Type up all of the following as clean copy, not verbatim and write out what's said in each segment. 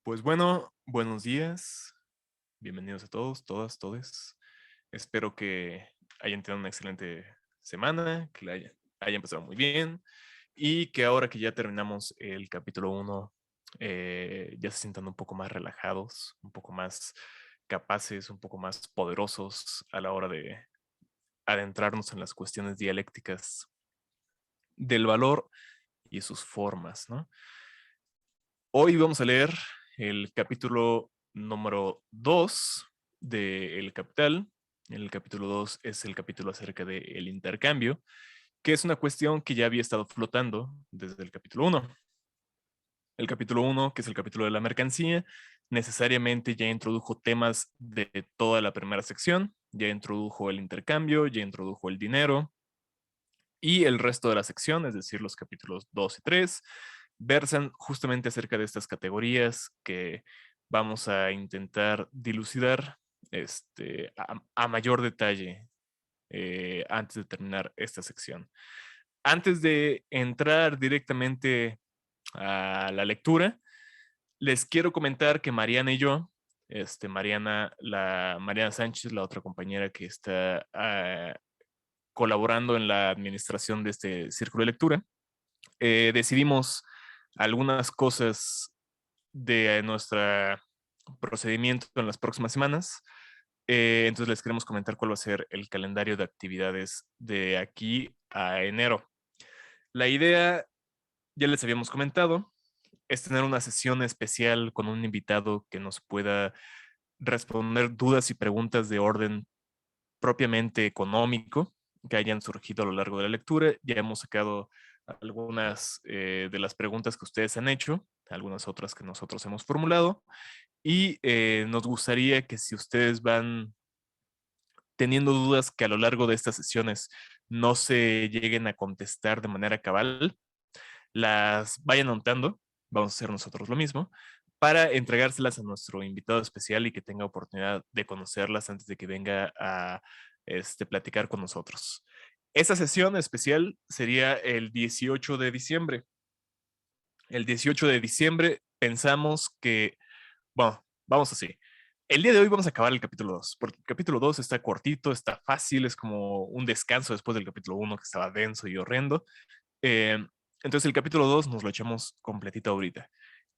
Pues bueno, buenos días. Bienvenidos a todos, todas, todes. Espero que hayan tenido una excelente semana, que haya empezado muy bien y que ahora que ya terminamos el capítulo 1, ya se sientan un poco más relajados, un poco más capaces, un poco más poderosos a la hora de adentrarnos en las cuestiones dialécticas del valor y sus formas, ¿no? Hoy vamos a leer el capítulo número 2 de El Capital. El capítulo 2 es el capítulo acerca del intercambio, que es una cuestión que ya había estado flotando desde el capítulo 1. El capítulo 1, que es el capítulo de la mercancía, necesariamente ya introdujo temas de toda la primera sección, ya introdujo el intercambio, ya introdujo el dinero, y el resto de la sección, es decir, los capítulos 2 y 3, versan justamente acerca de estas categorías que vamos a intentar dilucidar a mayor detalle antes de terminar esta sección. Antes de entrar directamente a la lectura, les quiero comentar que Mariana y yo, Mariana Sánchez, la otra compañera que está colaborando en la administración de este círculo de lectura, decidimos algunas cosas de nuestro procedimiento en las próximas semanas. Entonces les queremos comentar cuál va a ser el calendario de actividades de aquí a enero. La idea, ya les habíamos comentado, es tener una sesión especial con un invitado que nos pueda responder dudas y preguntas de orden propiamente económico que hayan surgido a lo largo de la lectura. Ya hemos sacado algunas de las preguntas que ustedes han hecho, algunas otras que nosotros hemos formulado, y nos gustaría que si ustedes van teniendo dudas que a lo largo de estas sesiones no se lleguen a contestar de manera cabal, las vayan anotando, vamos a hacer nosotros lo mismo, para entregárselas a nuestro invitado especial y que tenga oportunidad de conocerlas antes de que venga a platicar con nosotros. Esa sesión especial sería el 18 de diciembre. El 18 de diciembre pensamos que, bueno, vamos así. El día de hoy vamos a acabar el capítulo 2, porque el capítulo 2 está cortito, está fácil, es como un descanso después del capítulo 1 que estaba denso y horrendo. Eh, entonces el capítulo 2 nos lo echamos completito ahorita.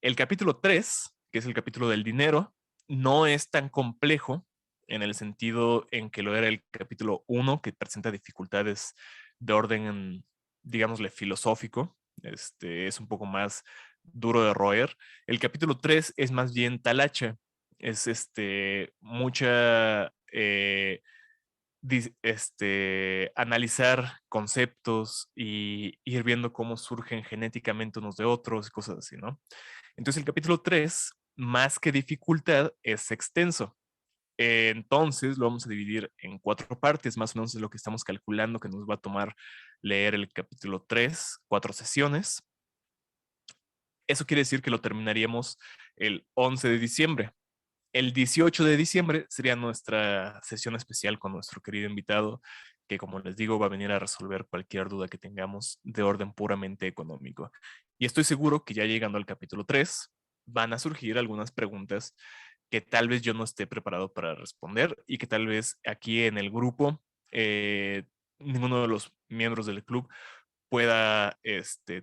El capítulo 3, que es el capítulo del dinero, no es tan complejo en el sentido en que lo era el capítulo 1, que presenta dificultades de orden, digámosle, filosófico. Es un poco más duro de roer. El capítulo 3 es más bien talacha. Es mucha analizar conceptos y ir viendo cómo surgen genéticamente unos de otros y cosas así, ¿no? Entonces el capítulo 3, más que dificultad, es extenso. Entonces lo vamos a dividir en 4 partes, más o menos es lo que estamos calculando que nos va a tomar leer el capítulo 3, 4 sesiones. Eso quiere decir que lo terminaríamos el 11 de diciembre. El 18 de diciembre sería nuestra sesión especial con nuestro querido invitado, que como les digo va a venir a resolver cualquier duda que tengamos de orden puramente económico. Y estoy seguro que ya llegando al capítulo 3 van a surgir algunas preguntas que tal vez yo no esté preparado para responder y que tal vez aquí en el grupo ninguno de los miembros del club pueda,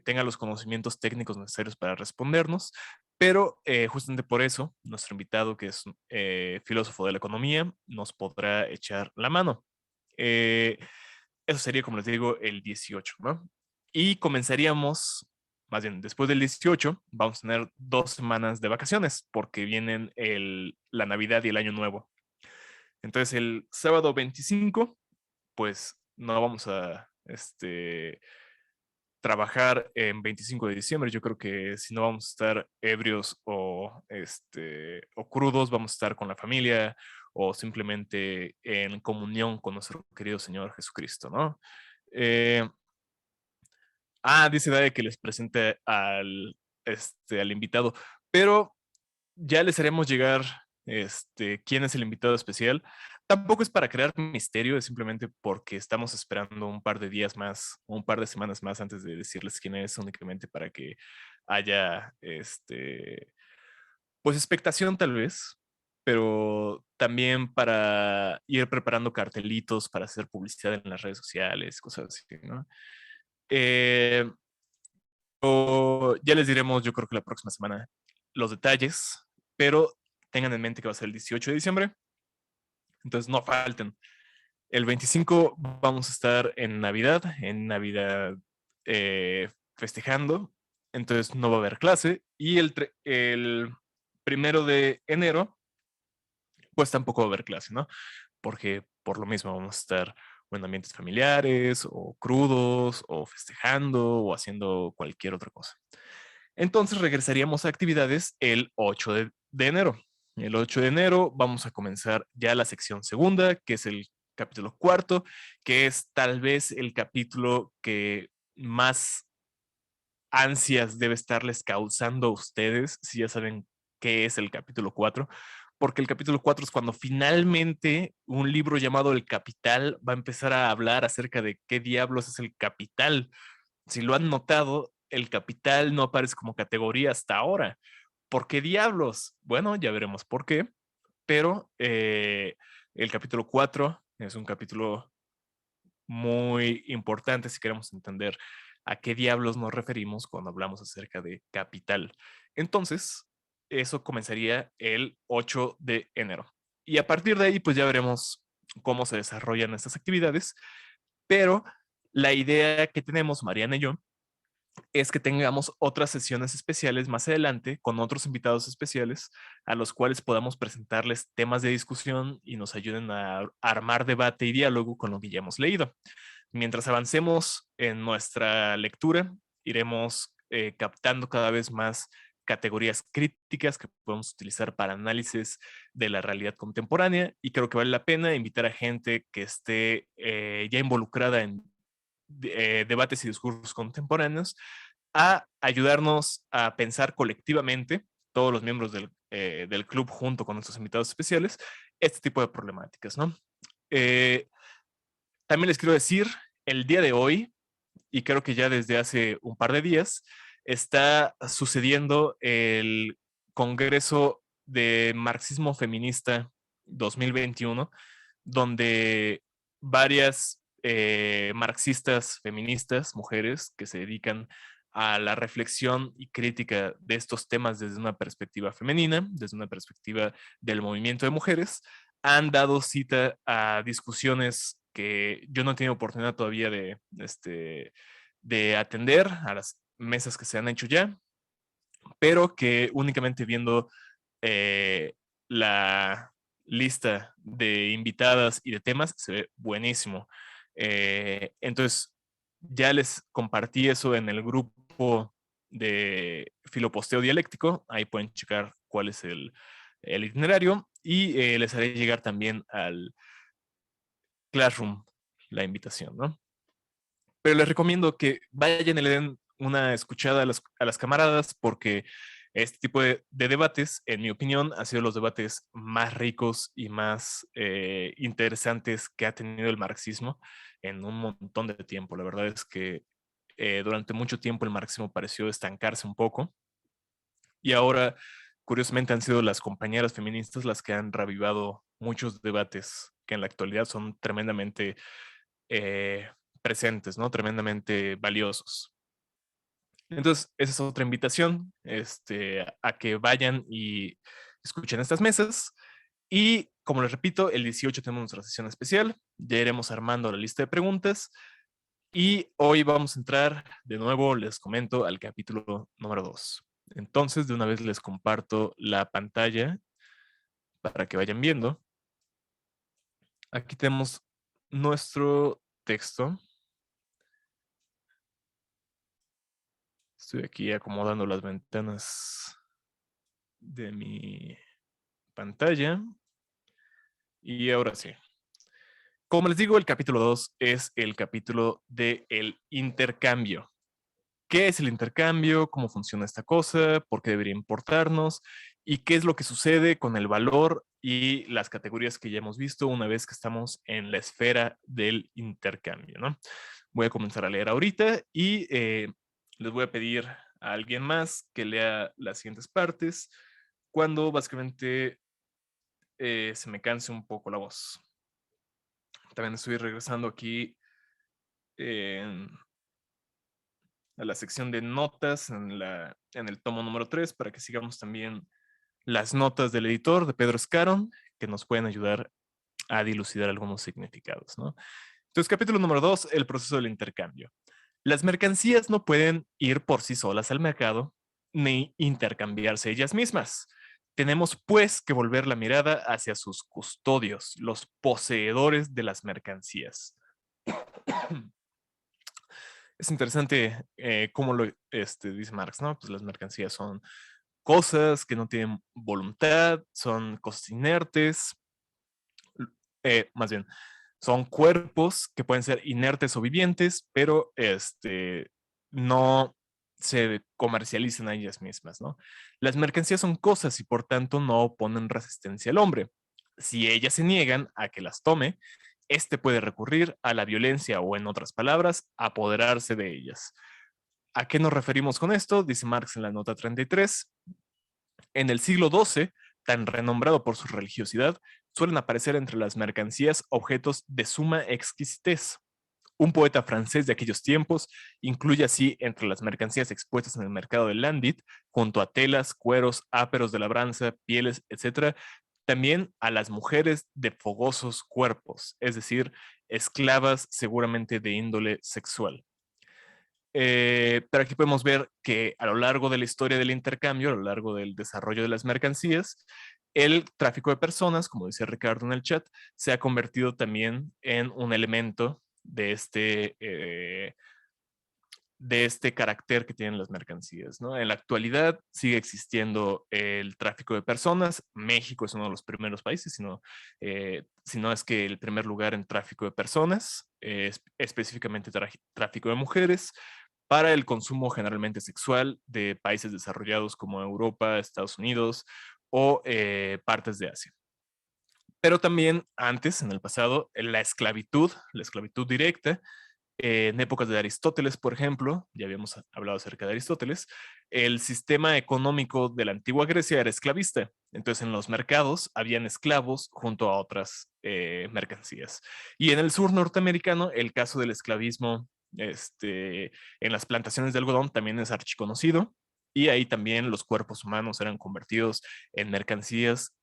tenga los conocimientos técnicos necesarios para respondernos, pero justamente por eso nuestro invitado, que es filósofo de la economía, nos podrá echar la mano. Eh, Eso sería, como les digo, el 18, ¿no? Y comenzaríamos, más bien, después del 18, vamos a tener 2 semanas de vacaciones, porque vienen la Navidad y el Año Nuevo. Entonces, el sábado 25, pues no vamos a, trabajar en 25 de diciembre. Yo creo que si no vamos a estar ebrios o crudos, vamos a estar con la familia o simplemente en comunión con nuestro querido Señor Jesucristo, ¿no? Eh, Dice Daya que les presente al invitado, pero ya les haremos llegar quién es el invitado especial. Tampoco es para crear misterio, es simplemente porque estamos esperando un par de días más, un par de semanas más antes de decirles quién es, únicamente para que haya pues expectación tal vez, pero también para ir preparando cartelitos para hacer publicidad en las redes sociales, cosas así, ¿no? Eh, ya les diremos, yo creo que la próxima semana, los detalles, pero tengan en mente que va a ser el 18 de diciembre, entonces no falten. El 25 vamos a estar en Navidad festejando, entonces no va a haber clase, y el 1 de enero, pues tampoco va a haber clase, ¿no? Porque por lo mismo vamos a estar o en ambientes familiares, o crudos, o festejando, o haciendo cualquier otra cosa. Entonces regresaríamos a actividades el 8 de enero. El 8 de enero vamos a comenzar ya la sección segunda, que es el capítulo cuarto, que es tal vez el capítulo que más ansias debe estarles causando a ustedes, si ya saben qué es el capítulo 4, porque el capítulo 4 es cuando finalmente un libro llamado El Capital va a empezar a hablar acerca de qué diablos es el capital. Si lo han notado, el capital no aparece como categoría hasta ahora. ¿Por qué diablos? Bueno, ya veremos por qué, pero el capítulo 4 es un capítulo muy importante si queremos entender a qué diablos nos referimos cuando hablamos acerca de capital. Entonces, eso comenzaría el 8 de enero. Y a partir de ahí, pues ya veremos cómo se desarrollan estas actividades, pero la idea que tenemos, Mariana y yo, es que tengamos otras sesiones especiales más adelante con otros invitados especiales a los cuales podamos presentarles temas de discusión y nos ayuden a armar debate y diálogo con lo que ya hemos leído. Mientras avancemos en nuestra lectura, iremos captando cada vez más categorías críticas que podemos utilizar para análisis de la realidad contemporánea, y creo que vale la pena invitar a gente que esté ya involucrada en debates y discursos contemporáneos a ayudarnos a pensar colectivamente, todos los miembros del club junto con nuestros invitados especiales, este tipo de problemáticas, ¿no? Eh, También les quiero decir, el día de hoy, y creo que ya desde hace un par de días, está sucediendo el Congreso de Marxismo Feminista 2021, donde varias marxistas feministas, mujeres que se dedican a la reflexión y crítica de estos temas desde una perspectiva femenina, desde una perspectiva del movimiento de mujeres, han dado cita a discusiones que yo no he tenido oportunidad todavía de atender, a las mesas que se han hecho ya, pero que únicamente viendo la lista de invitadas y de temas se ve buenísimo. Entonces, ya les compartí eso en el grupo de Filoposteo Dialéctico. Ahí pueden checar cuál es el itinerario, y les haré llegar también al Classroom la invitación, ¿no? Pero les recomiendo que vayan y le den una escuchada a las camaradas, porque este tipo de debates, en mi opinión, han sido los debates más ricos y más interesantes que ha tenido el marxismo en un montón de tiempo. La verdad es que durante mucho tiempo el marxismo pareció estancarse un poco, y ahora, curiosamente, han sido las compañeras feministas las que han revivado muchos debates que en la actualidad son tremendamente eh, presentes, ¿no? Tremendamente valiosos. Entonces, esa es otra invitación, a que vayan y escuchen estas mesas. Y como les repito, el 18 tenemos nuestra sesión especial, ya iremos armando la lista de preguntas, y hoy vamos a entrar de nuevo, les comento, al capítulo número 2. Entonces, de una vez les comparto la pantalla para que vayan viendo. Aquí tenemos nuestro texto. Estoy aquí acomodando las ventanas de mi pantalla. Y ahora sí. Como les digo, el capítulo 2 es el capítulo del intercambio. ¿Qué es el intercambio? ¿Cómo funciona esta cosa? ¿Por qué debería importarnos? ¿Y qué es lo que sucede con el valor y las categorías que ya hemos visto una vez que estamos en la esfera del intercambio, ¿no? Voy a comenzar a leer ahorita, y les voy a pedir a alguien más que lea las siguientes partes. cuando básicamente se me canse un poco la voz. También estoy regresando aquí a la sección de notas en el tomo número 3 para que sigamos también las notas del editor de Pedro Escaron, que nos pueden ayudar a dilucidar algunos significados, ¿no? Entonces, capítulo número 2, el proceso del intercambio. Las mercancías no pueden ir por sí solas al mercado ni intercambiarse ellas mismas. Tenemos pues que volver la mirada hacia sus custodios, los poseedores de las mercancías. Es interesante cómo lo dice Marx, ¿no? Pues las mercancías son cosas que no tienen voluntad, son cosas inertes, más bien, son cuerpos que pueden ser inertes o vivientes, pero no se comercializan a ellas mismas, ¿no? Las mercancías son cosas y por tanto no oponen resistencia al hombre. Si ellas se niegan a que las tome, éste puede recurrir a la violencia o, en otras palabras, apoderarse de ellas. ¿A qué nos referimos con esto? Dice Marx en la nota 33. En el siglo XII, tan renombrado por su religiosidad, suelen aparecer entre las mercancías objetos de suma exquisitez. Un poeta francés de aquellos tiempos incluye así entre las mercancías expuestas en el mercado de Landit, junto a telas, cueros, áperos de labranza, pieles, etc., también a las mujeres de fogosos cuerpos, es decir, esclavas seguramente de índole sexual. Pero aquí podemos ver que a lo largo de la historia del intercambio, a lo largo del desarrollo de las mercancías, el tráfico de personas, como dice Ricardo en el chat, se ha convertido también en un elemento de este carácter que tienen las mercancías, ¿no? En la actualidad sigue existiendo el tráfico de personas. México es uno de los primeros países, si no es que el primer lugar en tráfico de personas, específicamente tráfico de mujeres, para el consumo generalmente sexual de países desarrollados como Europa, Estados Unidos o partes de Asia. Pero también antes, en el pasado, la esclavitud directa, en épocas de Aristóteles, por ejemplo, ya habíamos hablado acerca de Aristóteles, el sistema económico de la antigua Grecia era esclavista. Entonces, en los mercados habían esclavos junto a otras mercancías. Y en el sur norteamericano, el caso del esclavismo en las plantaciones de algodón también es archiconocido. Y ahí también los cuerpos humanos eran convertidos en mercancías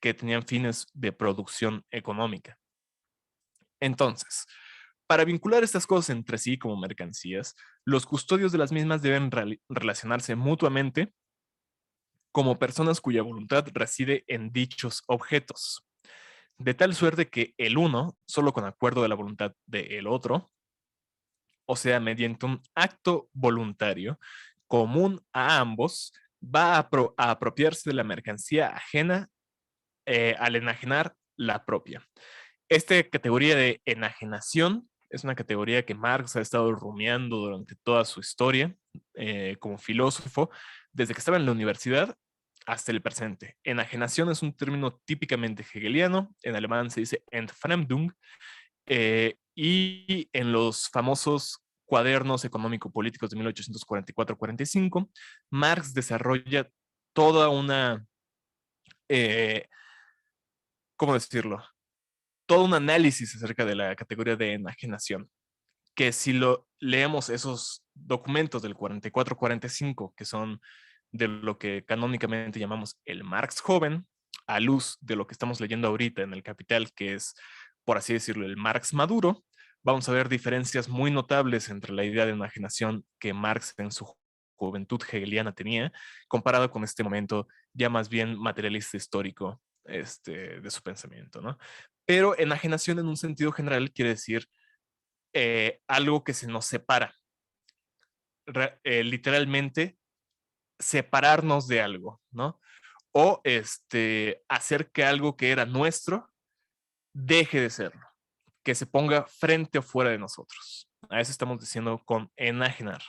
que tenían fines de producción económica. Entonces, para vincular estas cosas entre sí como mercancías, los custodios de las mismas deben relacionarse mutuamente como personas cuya voluntad reside en dichos objetos, de tal suerte que el uno, solo con acuerdo de la voluntad del otro, o sea, mediante un acto voluntario común a ambos, va a apropiarse de la mercancía ajena al enajenar la propia. Esta categoría de enajenación es una categoría que Marx ha estado rumiando durante toda su historia como filósofo, desde que estaba en la universidad hasta el presente. Enajenación es un término típicamente hegeliano, en alemán se dice Entfremdung, y en los famosos cuadernos económico-políticos de 1844-45, Marx desarrolla toda una, ¿cómo decirlo? Todo un análisis acerca de la categoría de enajenación, que si lo leemos esos documentos del 44-45, que son de lo que canónicamente llamamos el Marx joven, a luz de lo que estamos leyendo ahorita en el Capital, que es, por así decirlo, el Marx maduro, vamos a ver diferencias muy notables entre la idea de enajenación que Marx en su juventud hegeliana tenía, comparado con este momento ya más bien materialista histórico de su pensamiento, ¿no? Pero enajenación en un sentido general quiere decir algo que se nos separa. Literalmente, separarnos de algo, ¿no? O hacer que algo que era nuestro deje de serlo, que se ponga frente o fuera de nosotros. A eso estamos diciendo con enajenar.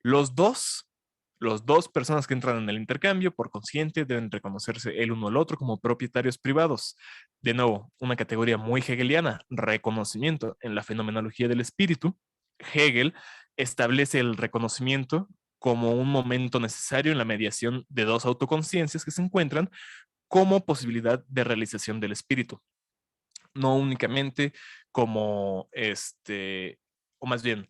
Los dos, los dos personas que entran en el intercambio, por consiguiente, deben reconocerse el uno al otro como propietarios privados. De nuevo, una categoría muy hegeliana, reconocimiento en la fenomenología del espíritu. Hegel establece el reconocimiento como un momento necesario en la mediación de dos autoconciencias que se encuentran como posibilidad de realización del espíritu. No únicamente como o más bien,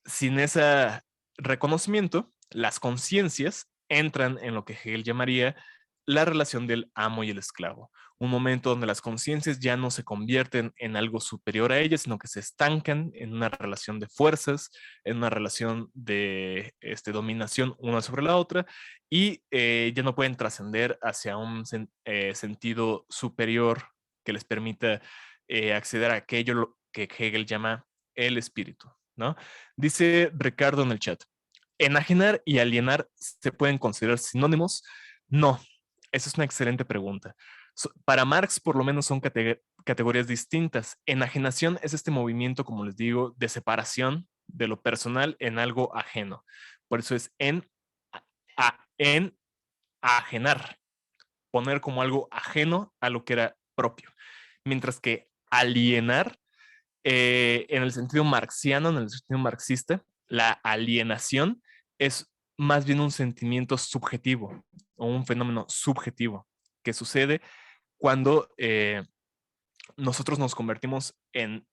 sin ese reconocimiento, las conciencias entran en lo que Hegel llamaría la relación del amo y el esclavo. Un momento donde las conciencias ya no se convierten en algo superior a ellas, sino que se estancan en una relación de fuerzas, en una relación de dominación una sobre la otra, y ya no pueden trascender hacia un sentido superior que les permita acceder a aquello que Hegel llama el espíritu, ¿no? Dice Ricardo en el chat, ¿enajenar y alienar se pueden considerar sinónimos? No, esa es una excelente pregunta. Para Marx, por lo menos, son categorías distintas. Enajenación es este movimiento, como les digo, de separación de lo personal en algo ajeno. Por eso es en ajenar, poner como algo ajeno a lo que era propio. Mientras que alienar, en el sentido marxiano, en el sentido marxista, la alienación es más bien un sentimiento subjetivo o un fenómeno subjetivo que sucede cuando nosotros nos convertimos en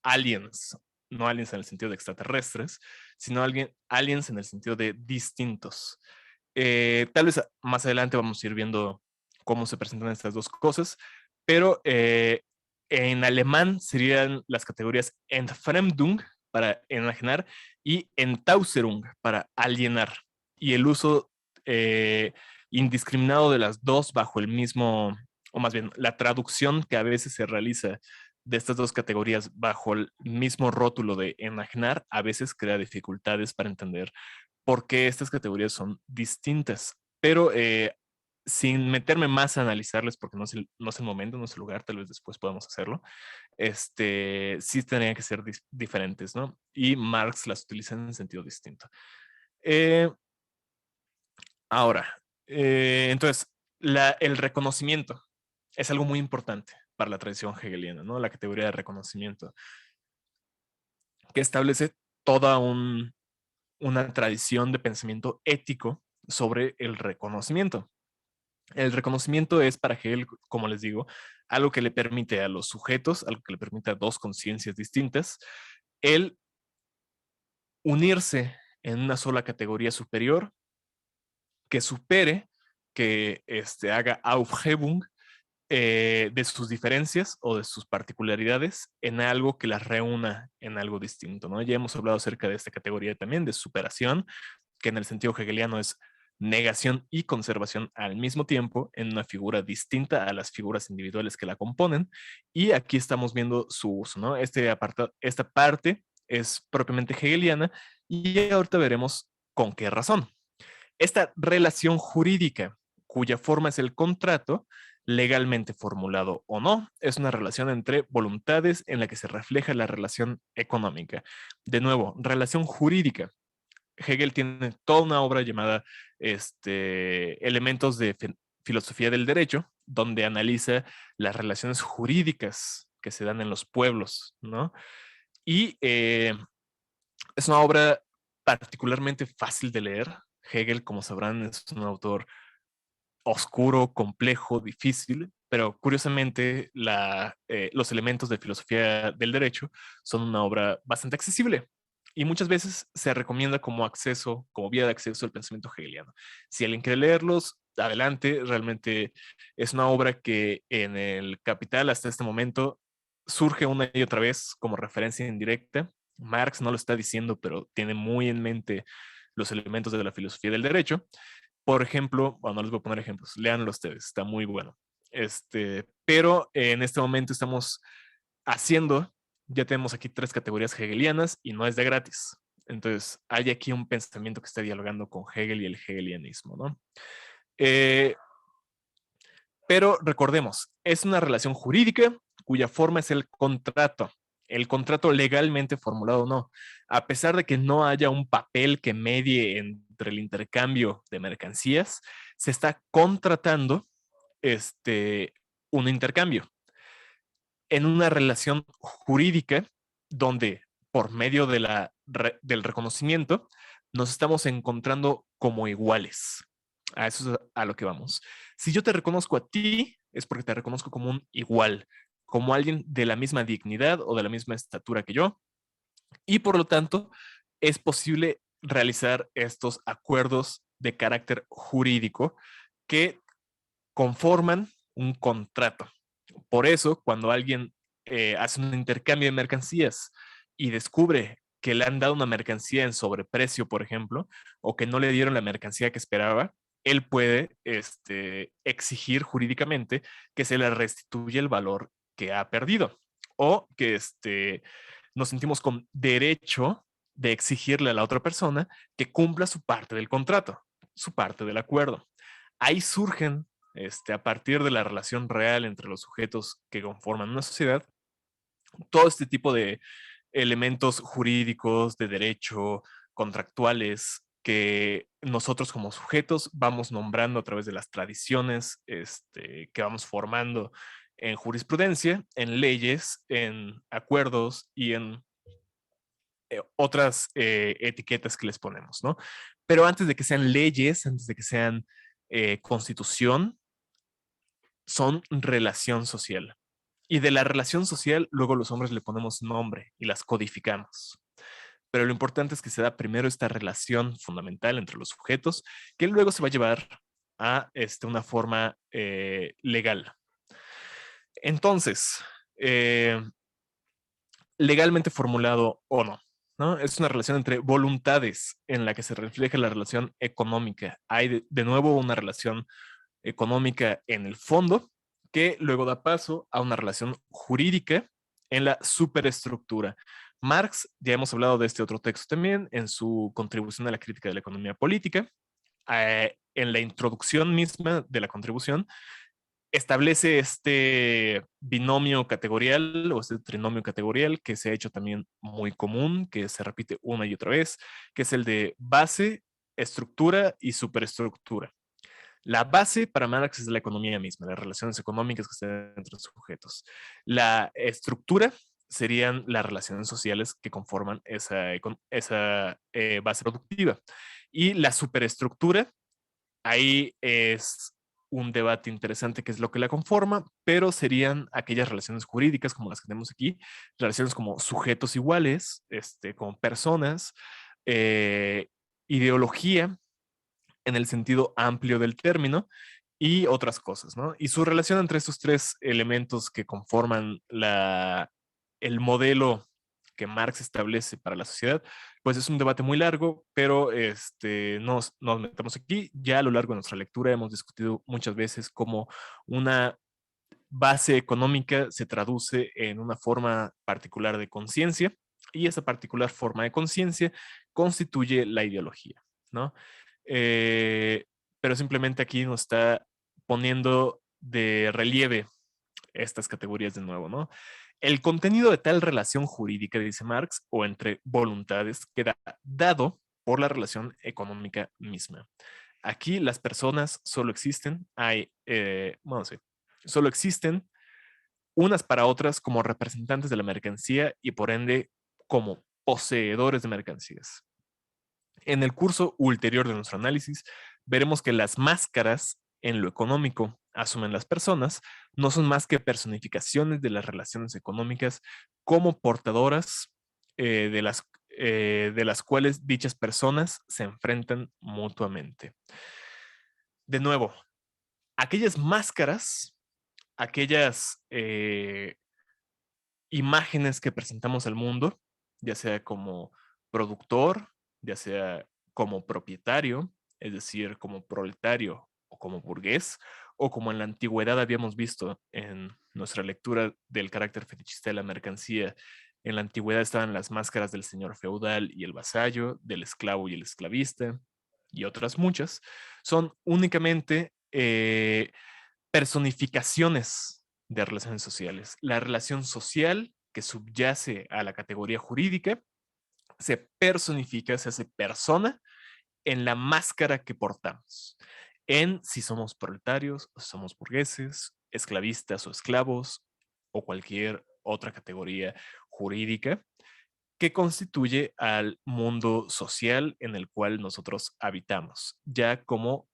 aliens, no aliens en el sentido de extraterrestres, sino aliens en el sentido de distintos. Tal vez más adelante vamos a ir viendo cómo se presentan estas dos cosas, pero en alemán serían las categorías Entfremdung para enajenar y Entäuserung para alienar. Y el uso indiscriminado de las dos bajo el mismo, o más bien la traducción que a veces se realiza de estas dos categorías bajo el mismo rótulo de enajenar, a veces crea dificultades para entender por qué estas categorías son distintas. Pero sin meterme más a analizarles, porque no es el momento, no es el lugar, tal vez después podamos hacerlo, sí tendrían que ser diferentes, ¿no? Y Marx las utiliza en un sentido distinto. Eh, Ahora, entonces, el reconocimiento es algo muy importante para la tradición hegeliana, ¿no? La categoría de reconocimiento, que establece toda una tradición de pensamiento ético sobre el reconocimiento. El reconocimiento es para Hegel, como les digo, algo que le permite a los sujetos, algo que le permite a dos conciencias distintas, el unirse en una sola categoría superior que supere, que haga Aufhebung de sus diferencias o de sus particularidades en algo que las reúna en algo distinto, ¿no? Ya hemos hablado acerca de esta categoría también, de superación, que en el sentido hegeliano es negación y conservación al mismo tiempo en una figura distinta a las figuras individuales que la componen. Y aquí estamos viendo su uso, ¿no? Esta parte es propiamente hegeliana y ahorita veremos con qué razón. Esta relación jurídica, cuya forma es el contrato, legalmente formulado o no, es una relación entre voluntades en la que se refleja la relación económica. De nuevo, relación jurídica. Hegel tiene toda una obra llamada Elementos de Filosofía del Derecho, donde analiza las relaciones jurídicas que se dan en los pueblos, ¿no? Y es una obra particularmente fácil de leer. Hegel, como sabrán, es un autor oscuro, complejo, difícil, pero curiosamente los elementos de filosofía del derecho son una obra bastante accesible y muchas veces se recomienda como acceso, como vía de acceso al pensamiento hegeliano. Si alguien quiere leerlos, adelante, realmente es una obra que en el Capital hasta este momento surge una y otra vez como referencia indirecta. Marx no lo está diciendo, pero tiene muy en mente los elementos de la filosofía del derecho. Por ejemplo, bueno, no les voy a poner ejemplos, léanlo ustedes, está muy bueno. Pero en este momento estamos haciendo, ya tenemos aquí 3 categorías hegelianas y no es de gratis. Entonces, hay aquí un pensamiento que está dialogando con Hegel y el hegelianismo, ¿no? Pero recordemos, es una relación jurídica cuya forma es el contrato legalmente formulado o no. A pesar de que no haya un papel que medie entre el intercambio de mercancías, se está contratando un intercambio en una relación jurídica donde por medio de la del reconocimiento, nos estamos encontrando como iguales. A eso es a lo que vamos. Si yo te reconozco a ti, es porque te reconozco como un igual, como alguien de la misma dignidad o de la misma estatura que yo, y por lo tanto es posible realizar estos acuerdos de carácter jurídico que conforman un contrato. Por eso, cuando alguien hace un intercambio de mercancías y descubre que le han dado una mercancía en sobreprecio, por ejemplo, o que no le dieron la mercancía que esperaba, él puede exigir jurídicamente que se le restituya el valor que ha perdido o que nos sentimos con derecho de exigirle a la otra persona que cumpla su parte del contrato, su parte del acuerdo. Ahí surgen, a partir de la relación real entre los sujetos que conforman una sociedad, todo este tipo de elementos jurídicos, de derecho, contractuales, que nosotros como sujetos vamos nombrando a través de las tradiciones que vamos formando en jurisprudencia, en leyes, en acuerdos y en otras etiquetas que les ponemos, ¿no? Pero antes de que sean leyes, antes de que sean constitución, son relación social. Y de la relación social, luego los hombres le ponemos nombre y las codificamos. Pero lo importante es que se da primero esta relación fundamental entre los sujetos, que luego se va a llevar a una forma legal. Entonces, eh, legalmente formulado o no, ¿no? Es una relación entre voluntades en la que se refleja la relación económica. Hay de nuevo una relación económica en el fondo que luego da paso a una relación jurídica en la superestructura. Marx, ya hemos hablado de este otro texto también en su contribución a la crítica de la economía política, en la introducción misma de la contribución, establece este binomio categorial o este trinomio categorial que se ha hecho también muy común, que se repite una y otra vez, que es el de base, estructura y superestructura. La base para Marx es la economía misma, las relaciones económicas que se dan entre los sujetos. La estructura serían las relaciones sociales que conforman esa base productiva. Y la superestructura, ahí es un debate interesante que es lo que la conforma, pero serían aquellas relaciones jurídicas como las que tenemos aquí, relaciones como sujetos iguales, como personas, eh, ideología en el sentido amplio del término y otras cosas, ¿no? Y su relación entre estos tres elementos que conforman el modelo que Marx establece para la sociedad, pues es un debate muy largo, pero nos metamos aquí. Ya a lo largo de nuestra lectura hemos discutido muchas veces cómo una base económica se traduce en una forma particular de conciencia y esa particular forma de conciencia constituye la ideología, ¿no? Eh, pero simplemente aquí nos está poniendo de relieve estas categorías de nuevo, ¿no? El contenido de tal relación jurídica, dice Marx, o entre voluntades, queda dado por la relación económica misma. Aquí las personas solo existen, bueno, sí, solo existen unas para otras como representantes de la mercancía y por ende como poseedores de mercancías. En el curso ulterior de nuestro análisis, veremos que las máscaras en lo económico asumen las personas no son más que personificaciones de las relaciones económicas como portadoras de las cuales dichas personas se enfrentan mutuamente. De nuevo, aquellas máscaras, aquellas imágenes que presentamos al mundo, ya sea como productor, ya sea como propietario, es decir, como proletario o como burgués, o como en la antigüedad habíamos visto en nuestra lectura del carácter fetichista de la mercancía. En la antigüedad estaban las máscaras del señor feudal y el vasallo, del esclavo y el esclavista, y otras muchas. Son únicamente personificaciones de relaciones sociales. La relación social que subyace a la categoría jurídica se personifica, se hace persona en la máscara que portamos, en si somos proletarios, o si somos burgueses, esclavistas o esclavos, o cualquier otra categoría jurídica. que constituye al mundo social en el cual nosotros habitamos, ya como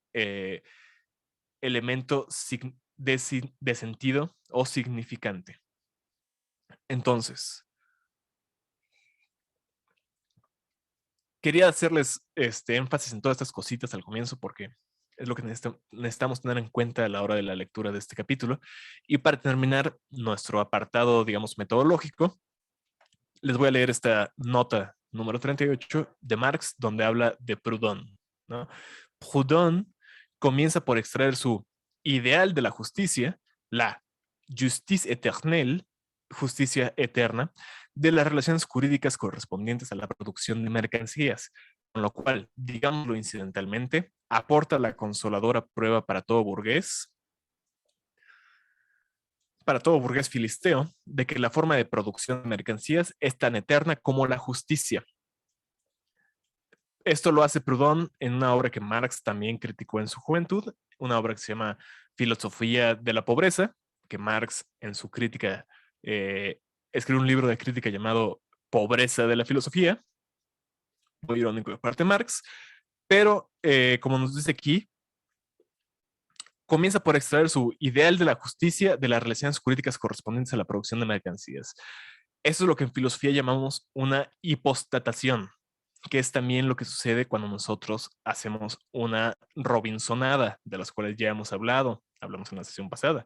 elemento de sentido o significante. Entonces, quería hacerles énfasis en todas estas cositas al comienzo porque es lo que necesitamos tener en cuenta a la hora de la lectura de este capítulo. Y para terminar nuestro apartado, digamos, metodológico, les voy a leer esta nota número 38 de Marx, donde habla de Proudhon, ¿no? Proudhon comienza por extraer su ideal de la justicia, la justice éternelle, justicia eterna, de las relaciones jurídicas correspondientes a la producción de mercancías, con lo cual, digámoslo incidentalmente, aporta la consoladora prueba para todo burgués filisteo, de que la forma de producción de mercancías es tan eterna como la justicia. Esto lo hace Proudhon en una obra que Marx también criticó en su juventud, una obra que se llama Filosofía de la Pobreza, que Marx en su crítica escribe un libro de crítica llamado Pobreza de la Filosofía, muy irónico de parte de Marx, pero como nos dice aquí, comienza por extraer su ideal de la justicia de las relaciones jurídicas correspondientes a la producción de mercancías. Eso es lo que en filosofía llamamos una hipostatación, que es también lo que sucede cuando nosotros hacemos una Robinsonada, de las cuales ya hemos hablado, hablamos en la sesión pasada.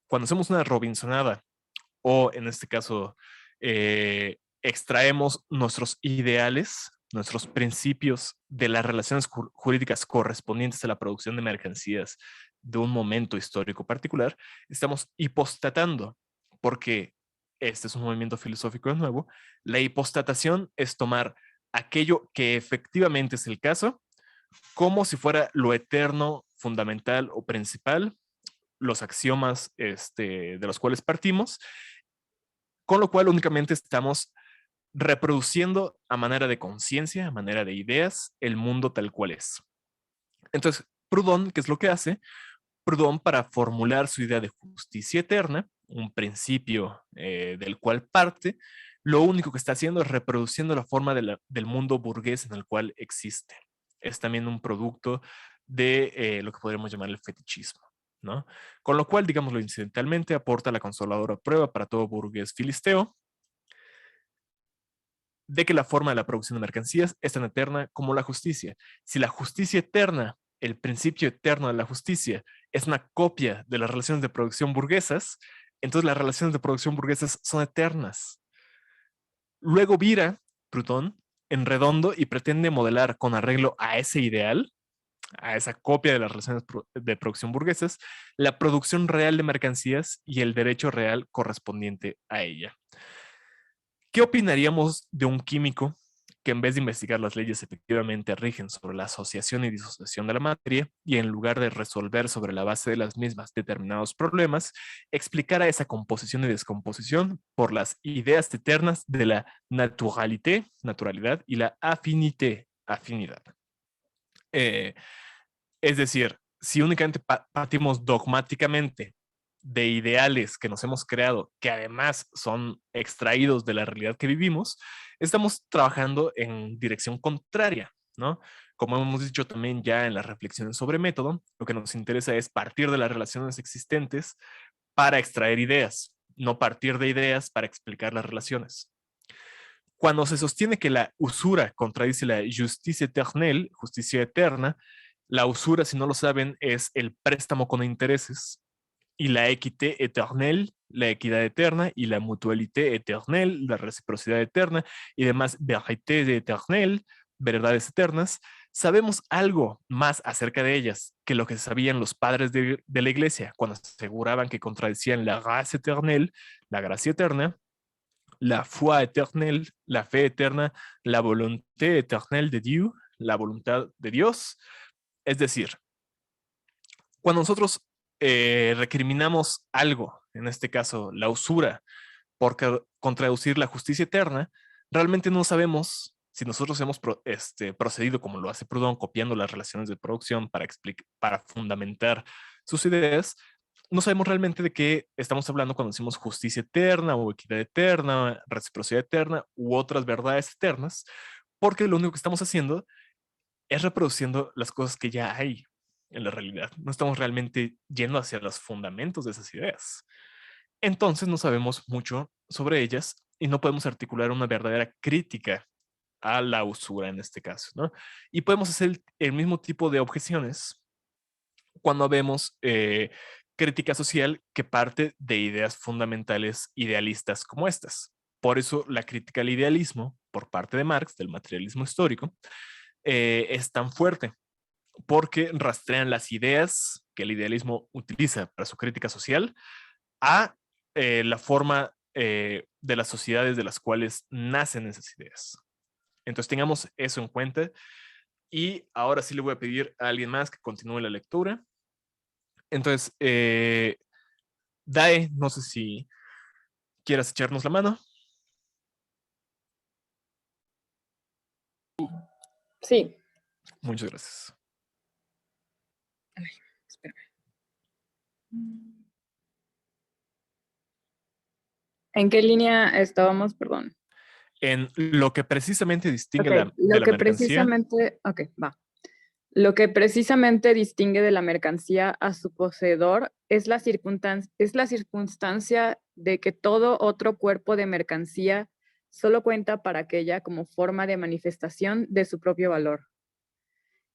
Cuando hacemos una Robinsonada, o en este caso, extraemos nuestros ideales, nuestros principios de las relaciones jurídicas correspondientes a la producción de mercancías de un momento histórico particular, estamos hipostatando, porque este es un movimiento filosófico de nuevo. La hipostatación es tomar aquello que efectivamente es el caso como si fuera lo eterno, fundamental o principal, los axiomas de los cuales partimos, con lo cual únicamente estamos reproduciendo a manera de conciencia, a manera de ideas, el mundo tal cual es. Entonces, Proudhon, ¿qué es lo que hace? Proudhon, para formular su idea de justicia eterna, un principio del cual parte, lo único que está haciendo es reproduciendo la forma del mundo burgués en el cual existe. Es también un producto de lo que podríamos llamar el fetichismo, ¿no? Con lo cual, digámoslo incidentalmente, aporta la consoladora prueba para todo burgués filisteo de que la forma de la producción de mercancías es tan eterna como la justicia. Si la justicia eterna, el principio eterno de la justicia, es una copia de las relaciones de producción burguesas, entonces las relaciones de producción burguesas son eternas. Luego vira Proudhon en redondo y pretende modelar con arreglo a ese ideal, a esa copia de las relaciones de producción burguesas, la producción real de mercancías y el derecho real correspondiente a ella. ¿Qué opinaríamos de un químico que en vez de investigar las leyes efectivamente rigen sobre la asociación y disociación de la materia y en lugar de resolver sobre la base de las mismas determinados problemas, explicara esa composición y descomposición por las ideas eternas de la naturalité, naturalidad, y la affinité, afinidad? Es decir, si únicamente partimos dogmáticamente de ideales que nos hemos creado, que además son extraídos de la realidad que vivimos, estamos trabajando en dirección contraria, ¿no? Como hemos dicho también ya en las reflexiones sobre método, lo que nos interesa es partir de las relaciones existentes para extraer ideas, no partir de ideas para explicar las relaciones. Cuando se sostiene que la usura contradice la justicia éternelle, justicia eterna, la usura, si no lo saben, es el préstamo con intereses, y la équité éternelle, la equidad eterna, y la mutualité éternelle, la reciprocidad eterna, y demás vérité éternelle, verdades eternas, sabemos algo más acerca de ellas que lo que sabían los padres de la iglesia cuando aseguraban que contradecían la grâce éternelle, la gracia eterna, la foi éternelle, la fe eterna, la volonté éternelle de Dieu, la voluntad de Dios. Es decir, cuando nosotros recriminamos algo, en este caso la usura, por contraducir la justicia eterna, realmente no sabemos si nosotros hemos procedido como lo hace Proudhon, copiando las relaciones de producción para fundamentar sus ideas, no sabemos realmente de qué estamos hablando cuando decimos justicia eterna o equidad eterna, reciprocidad eterna u otras verdades eternas, porque lo único que estamos haciendo es reproduciendo las cosas que ya hay en la realidad. No estamos realmente yendo hacia los fundamentos de esas ideas. Entonces no sabemos mucho sobre ellas y no podemos articular una verdadera crítica a la usura en este caso, ¿no? Y podemos hacer el mismo tipo de objeciones cuando vemos crítica social que parte de ideas fundamentales idealistas como estas. Por eso la crítica al idealismo por parte de Marx, del materialismo histórico, es tan fuerte, porque rastrean las ideas que el idealismo utiliza para su crítica social a la forma de las sociedades de las cuales nacen esas ideas. Entonces tengamos eso en cuenta y ahora sí le voy a pedir a alguien más que continúe la lectura. Entonces, Dae, no sé si quieras echarnos la mano. Sí. Muchas gracias. Ay, espérame. ¿En qué línea estábamos? Perdón. En lo que precisamente distingue Ok, de lo la que mercancía. precisamente, ok, va. Lo que precisamente distingue de la mercancía a su poseedor es la circunstancia de que todo otro cuerpo de mercancía solo cuenta para aquella como forma de manifestación de su propio valor.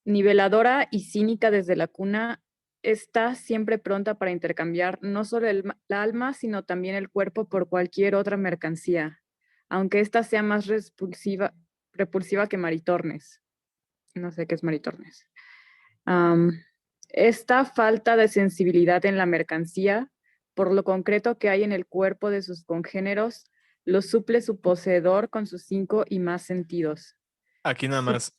Niveladora y cínica desde la cuna, está siempre pronta para intercambiar no solo el alma, sino también el cuerpo por cualquier otra mercancía, aunque ésta sea más repulsiva que Maritornes. No sé qué es Maritornes. Esta falta de sensibilidad en la mercancía, por lo concreto que hay en el cuerpo de sus congéneros, lo suple su poseedor con sus 5 y más sentidos. Aquí nada más,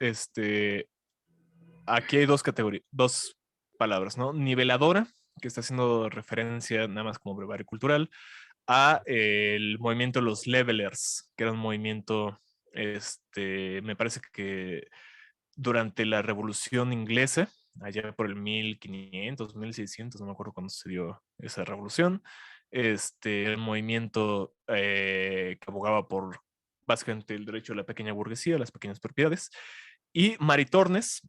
aquí hay dos categorías, dos palabras, ¿no? Niveladora, que está haciendo referencia nada más como brevario cultural, a el movimiento de los levelers, que era un movimiento, me parece que durante la Revolución Inglesa, allá por el 1500, 1600, no me acuerdo cuándo sucedió esa revolución, el movimiento que abogaba por básicamente el derecho de la pequeña burguesía, las pequeñas propiedades, y Maritornes.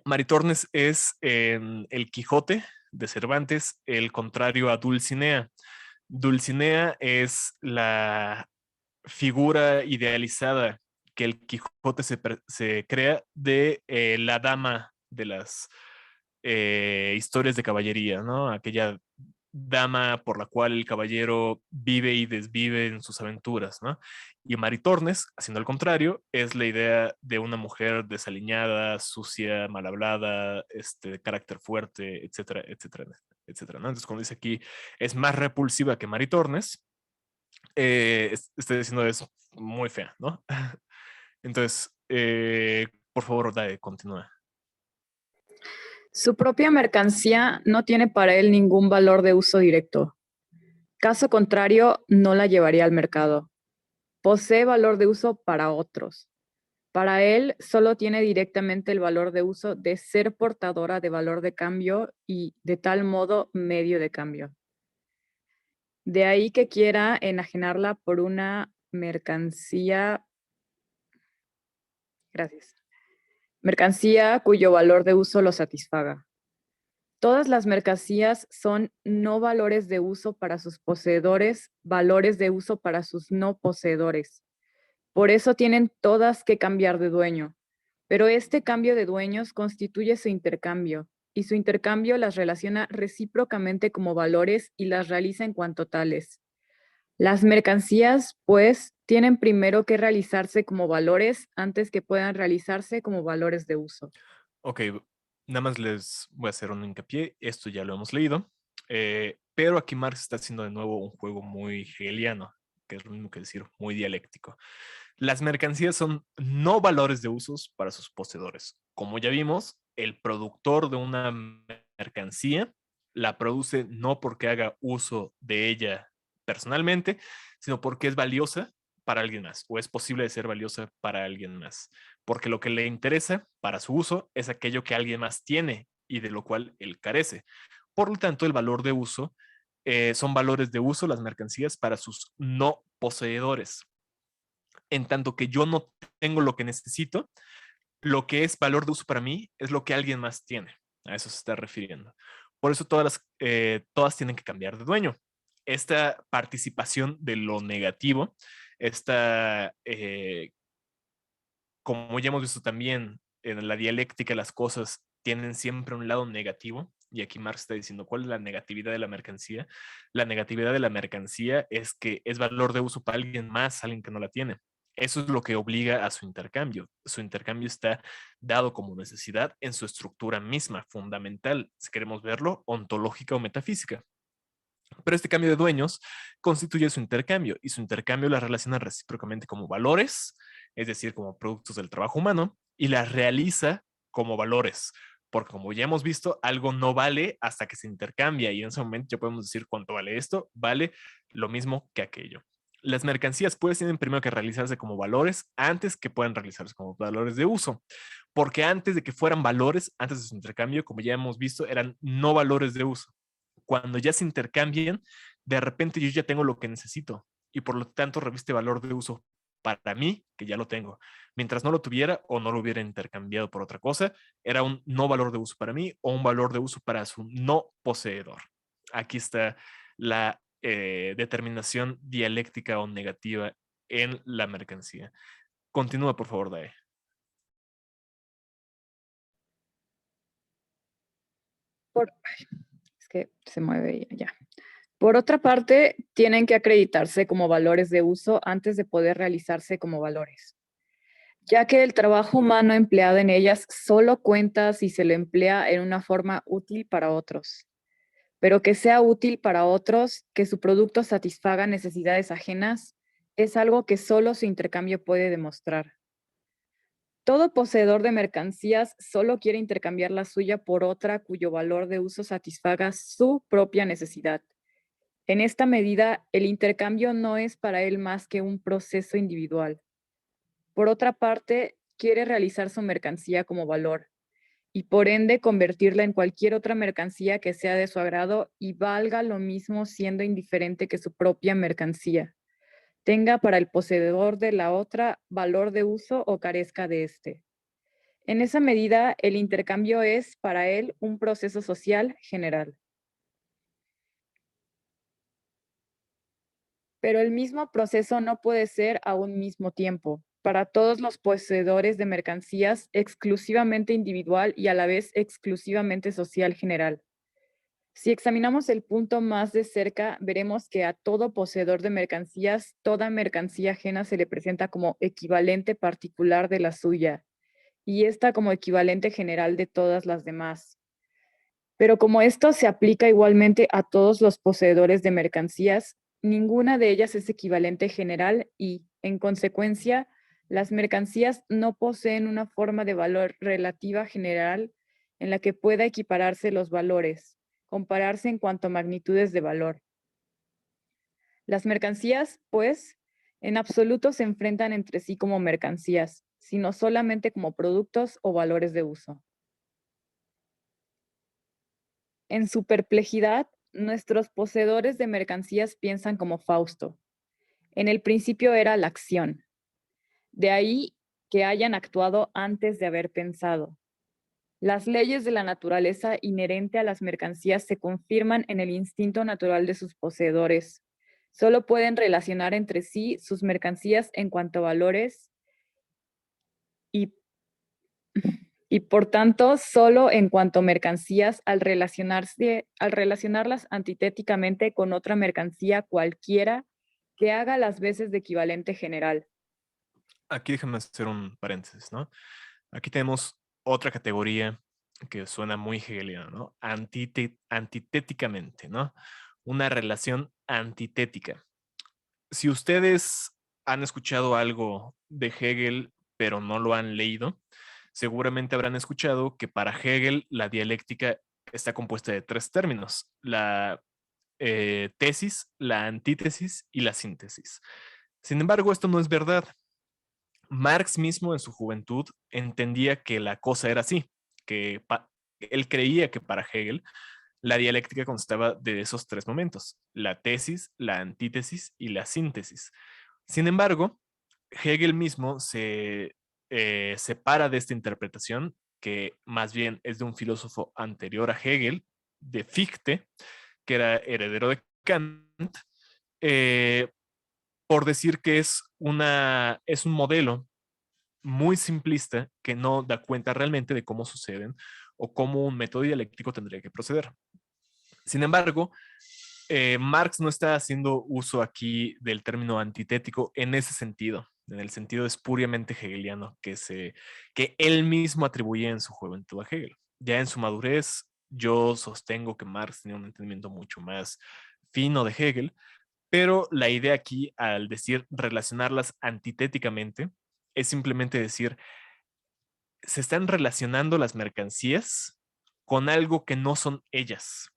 Maritornes es en El Quijote de Cervantes el contrario a Dulcinea. Dulcinea es la figura idealizada que el Quijote se crea de la dama de las historias de caballería, ¿no? Aquella dama por la cual el caballero vive y desvive en sus aventuras, ¿no? Y Maritornes, haciendo el contrario, es la idea de una mujer desaliñada, sucia, mal hablada, de carácter fuerte, etcétera, etcétera, etcétera, ¿no? Entonces, cuando dice aquí, es más repulsiva que Maritornes, estoy diciendo es muy fea, ¿no? Entonces, por favor, Dae, continúa. Su propia mercancía no tiene para él ningún valor de uso directo. Caso contrario, no la llevaría al mercado. Posee valor de uso para otros. Para él solo tiene directamente el valor de uso de ser portadora de valor de cambio y de tal modo medio de cambio. De ahí que quiera enajenarla por una mercancía, gracias, mercancía cuyo valor de uso lo satisfaga. Todas las mercancías son no valores de uso para sus poseedores, valores de uso para sus no poseedores. Por eso tienen todas que cambiar de dueño. Pero este cambio de dueños constituye su intercambio, y su intercambio las relaciona recíprocamente como valores y las realiza en cuanto tales. Las mercancías, pues, tienen primero que realizarse como valores antes que puedan realizarse como valores de uso. Ok, nada más les voy a hacer un hincapié. Esto ya lo hemos leído, pero aquí Marx está haciendo de nuevo un juego muy hegeliano, que es lo mismo que decir muy dialéctico. Las mercancías son no valores de usos para sus poseedores. Como ya vimos, el productor de una mercancía la produce no porque haga uso de ella personalmente, sino porque es valiosa para alguien más o es posible de ser valiosa para alguien más. Porque lo que le interesa para su uso es aquello que alguien más tiene y de lo cual él carece. Por lo tanto, el valor de uso son valores de uso las mercancías para sus no poseedores. En tanto que yo no tengo lo que necesito, lo que es valor de uso para mí es lo que alguien más tiene. A eso se está refiriendo. Por eso todas tienen que cambiar de dueño. Esta participación de lo negativo, esta, como ya hemos visto también en la dialéctica, las cosas tienen siempre un lado negativo. Y aquí Marx está diciendo, ¿cuál es la negatividad de la mercancía? La negatividad de la mercancía es que es valor de uso para alguien más, alguien que no la tiene. Eso es lo que obliga a su intercambio. Su intercambio está dado como necesidad en su estructura misma, fundamental, si queremos verlo, ontológica o metafísica. Pero este cambio de dueños constituye su intercambio y su intercambio las relaciona recíprocamente como valores, es decir, como productos del trabajo humano, y las realiza como valores, porque como ya hemos visto, algo no vale hasta que se intercambia y en ese momento ya podemos decir cuánto vale esto, vale lo mismo que aquello. Las mercancías pues tienen primero que realizarse como valores antes que puedan realizarse como valores de uso, porque antes de que fueran valores, antes de su intercambio, como ya hemos visto, eran no valores de uso. Cuando ya se intercambian, de repente yo ya tengo lo que necesito y por lo tanto reviste valor de uso para mí, que ya lo tengo. Mientras no lo tuviera o no lo hubiera intercambiado por otra cosa, era un no valor de uso para mí o un valor de uso para su no poseedor. Aquí está la determinación dialéctica o negativa en la mercancía. Continúa, por favor, Dae. Es que se mueve ya. Por otra parte, tienen que acreditarse como valores de uso antes de poder realizarse como valores, ya que el trabajo humano empleado en ellas solo cuenta si se lo emplea en una forma útil para otros. Pero que sea útil para otros, que su producto satisfaga necesidades ajenas, es algo que solo su intercambio puede demostrar. Todo poseedor de mercancías solo quiere intercambiar la suya por otra cuyo valor de uso satisfaga su propia necesidad. En esta medida, el intercambio no es para él más que un proceso individual. Por otra parte, quiere realizar su mercancía como valor y por ende convertirla en cualquier otra mercancía que sea de su agrado y valga lo mismo siendo indiferente que su propia mercancía, tenga para el poseedor de la otra valor de uso o carezca de éste. En esa medida, el intercambio es para él un proceso social general. Pero el mismo proceso no puede ser a un mismo tiempo para todos los poseedores de mercancías exclusivamente individual y a la vez exclusivamente social general. Si examinamos el punto más de cerca, veremos que a todo poseedor de mercancías, toda mercancía ajena se le presenta como equivalente particular de la suya, y esta como equivalente general de todas las demás. Pero como esto se aplica igualmente a todos los poseedores de mercancías, ninguna de ellas es equivalente general y, en consecuencia, las mercancías no poseen una forma de valor relativa general en la que pueda equipararse los valores, compararse en cuanto a magnitudes de valor. Las mercancías, pues, en absoluto se enfrentan entre sí como mercancías, sino solamente como productos o valores de uso. En su perplejidad, nuestros poseedores de mercancías piensan como Fausto. En el principio era la acción. De ahí que hayan actuado antes de haber pensado. Las leyes de la naturaleza inherente a las mercancías se confirman en el instinto natural de sus poseedores. Solo pueden relacionar entre sí sus mercancías en cuanto a valores y por tanto, solo en cuanto a mercancías al relacionarlas antitéticamente con otra mercancía cualquiera que haga las veces de equivalente general. Aquí déjame hacer un paréntesis, ¿no? Aquí tenemos otra categoría que suena muy hegeliana, ¿no? Antitéticamente, ¿no? Una relación antitética. Si ustedes han escuchado algo de Hegel, pero no lo han leído, seguramente habrán escuchado que para Hegel la dialéctica está compuesta de tres términos: la tesis, la antítesis y la síntesis. Sin embargo, esto no es verdad. Marx mismo en su juventud entendía que la cosa era así, que él creía que para Hegel La dialéctica constaba de esos tres momentos: la tesis, la antítesis y la síntesis. Sin embargo, Hegel mismo se separa de esta interpretación, que más bien es de un filósofo anterior a Hegel, de Fichte, que era heredero de Kant, eh, por decir que es un modelo muy simplista que no da cuenta realmente de cómo suceden o cómo un método dialéctico tendría que proceder. Sin embargo, Marx no está haciendo uso aquí del término antitético en ese sentido, en el sentido espuriamente hegeliano que él mismo atribuye en su juventud a Hegel. Ya en su madurez, yo sostengo que Marx tenía un entendimiento mucho más fino de Hegel, pero la idea aquí, al decir relacionarlas antitéticamente, es simplemente decir, se están relacionando las mercancías con algo que no son ellas.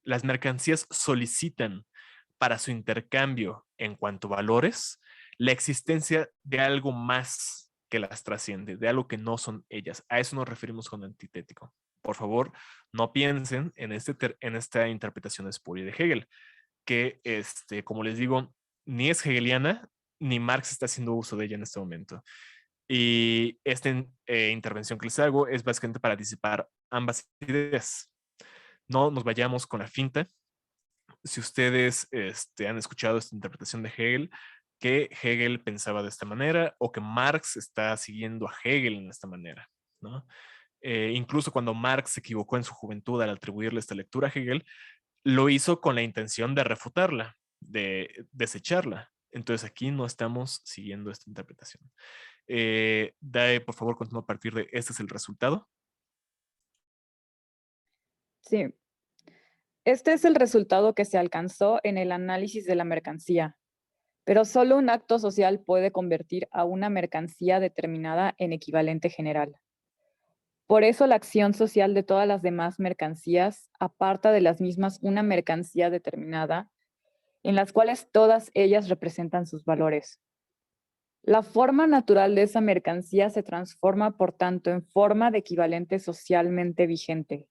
Las mercancías solicitan para su intercambio en cuanto a valores la existencia de algo más que las trasciende, de algo que no son ellas. A eso nos referimos con antitético. Por favor, no piensen en esta interpretación espuria de Hegel, que, como les digo, ni es hegeliana, ni Marx está haciendo uso de ella en este momento. Y esta intervención que les hago es básicamente para disipar ambas ideas. No nos vayamos con la finta. Si ustedes han escuchado esta interpretación de Hegel, que Hegel pensaba de esta manera o que Marx está siguiendo a Hegel en esta manera, ¿no? Incluso cuando Marx se equivocó en su juventud al atribuirle esta lectura a Hegel, lo hizo con la intención de refutarla, de desecharla. Entonces aquí no estamos siguiendo esta interpretación. Dae, por favor, continúa a partir de este es el resultado. Sí. Este es el resultado que se alcanzó en el análisis de la mercancía, pero solo un acto social puede convertir a una mercancía determinada en equivalente general. Por eso la acción social de todas las demás mercancías aparta de las mismas una mercancía determinada, en las cuales todas ellas representan sus valores. La forma natural de esa mercancía se transforma, por tanto, en forma de equivalente socialmente vigente.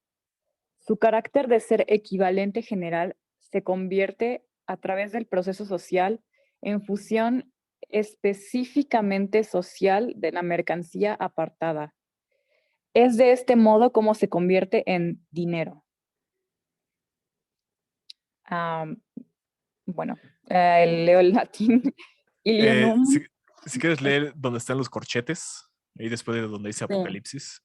Su carácter de ser equivalente general se convierte, a través del proceso social, en fusión específicamente social de la mercancía apartada. Es de este modo como se convierte en dinero. Bueno, leo el latín. Ilienum. Si quieres leer donde están los corchetes, ahí después de donde dice Apocalipsis.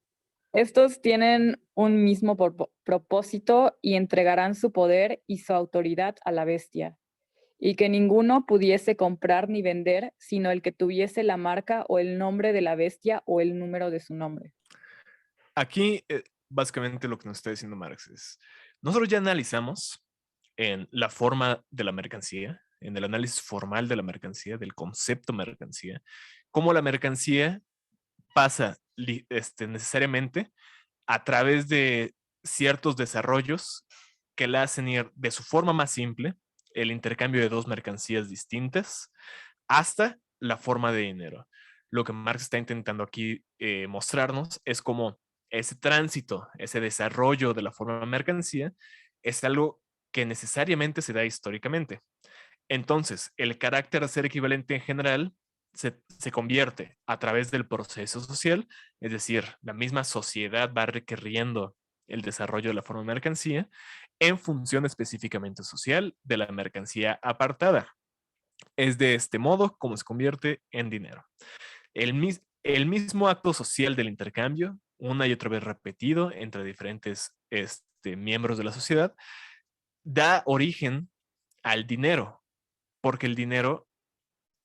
Estos tienen un mismo propósito y entregarán su poder y su autoridad a la bestia, y que ninguno pudiese comprar ni vender, sino el que tuviese la marca o el nombre de la bestia o el número de su nombre. Aquí, básicamente lo que nos está diciendo Marx es, nosotros ya analizamos en la forma de la mercancía, en el análisis formal de la mercancía, del concepto mercancía, cómo la mercancía pasa necesariamente a través de ciertos desarrollos que la hacen ir de su forma más simple, el intercambio de dos mercancías distintas, hasta la forma de dinero. Lo que Marx está intentando aquí mostrarnos es cómo ese tránsito, ese desarrollo de la forma de mercancía es algo que necesariamente se da históricamente. Entonces, el carácter de ser equivalente en general se convierte a través del proceso social, es decir, la misma sociedad va requiriendo el desarrollo de la forma de mercancía en función específicamente social de la mercancía apartada. Es de este modo como se convierte en dinero. El mismo acto social del intercambio, una y otra vez repetido entre diferentes miembros de la sociedad, da origen al dinero, porque el dinero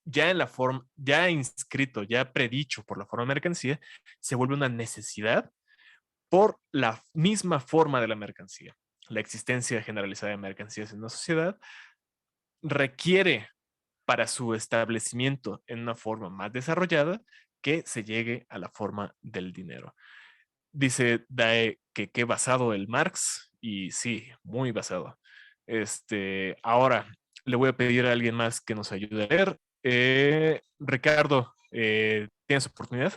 ya en la forma, ya inscrito, ya predicho por la forma de mercancía, se vuelve una necesidad por la misma forma de la mercancía. La existencia generalizada de mercancías en una sociedad requiere para su establecimiento en una forma más desarrollada que se llegue a la forma del dinero. Dice Dae que basado el Marx, y sí, muy basado. Ahora le voy a pedir a alguien más que nos ayude a leer. Ricardo, ¿tienes oportunidad?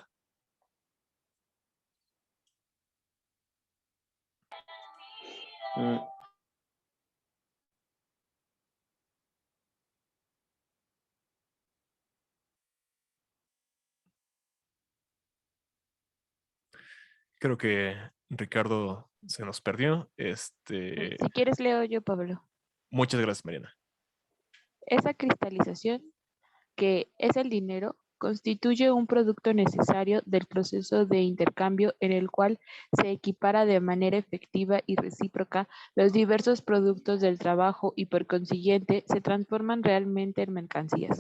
Creo que Ricardo se nos perdió. Si quieres leo yo, Pablo. Muchas gracias, Mariana. Esa cristalización, que es el dinero, constituye un producto necesario del proceso de intercambio en el cual se equipara de manera efectiva y recíproca los diversos productos del trabajo y por consiguiente se transforman realmente en mercancías.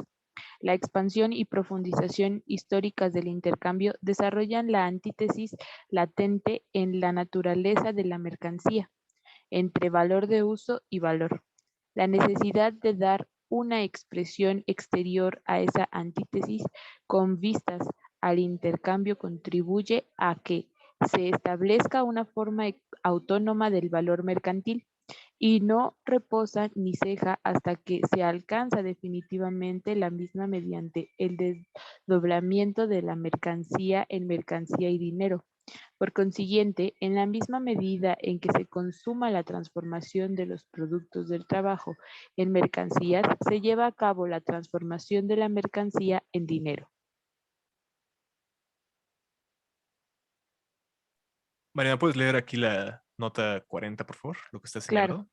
La expansión y profundización históricas del intercambio desarrollan la antítesis latente en la naturaleza de la mercancía, entre valor de uso y valor. La necesidad de dar una expresión exterior a esa antítesis con vistas al intercambio contribuye a que se establezca una forma autónoma del valor mercantil y no reposa ni ceja hasta que se alcanza definitivamente la misma mediante el desdoblamiento de la mercancía en mercancía y dinero. Por consiguiente, en la misma medida en que se consuma la transformación de los productos del trabajo en mercancías, se lleva a cabo la transformación de la mercancía en dinero. Mariana, ¿puedes leer aquí la nota 40, por favor? Lo que está señalado. Claro.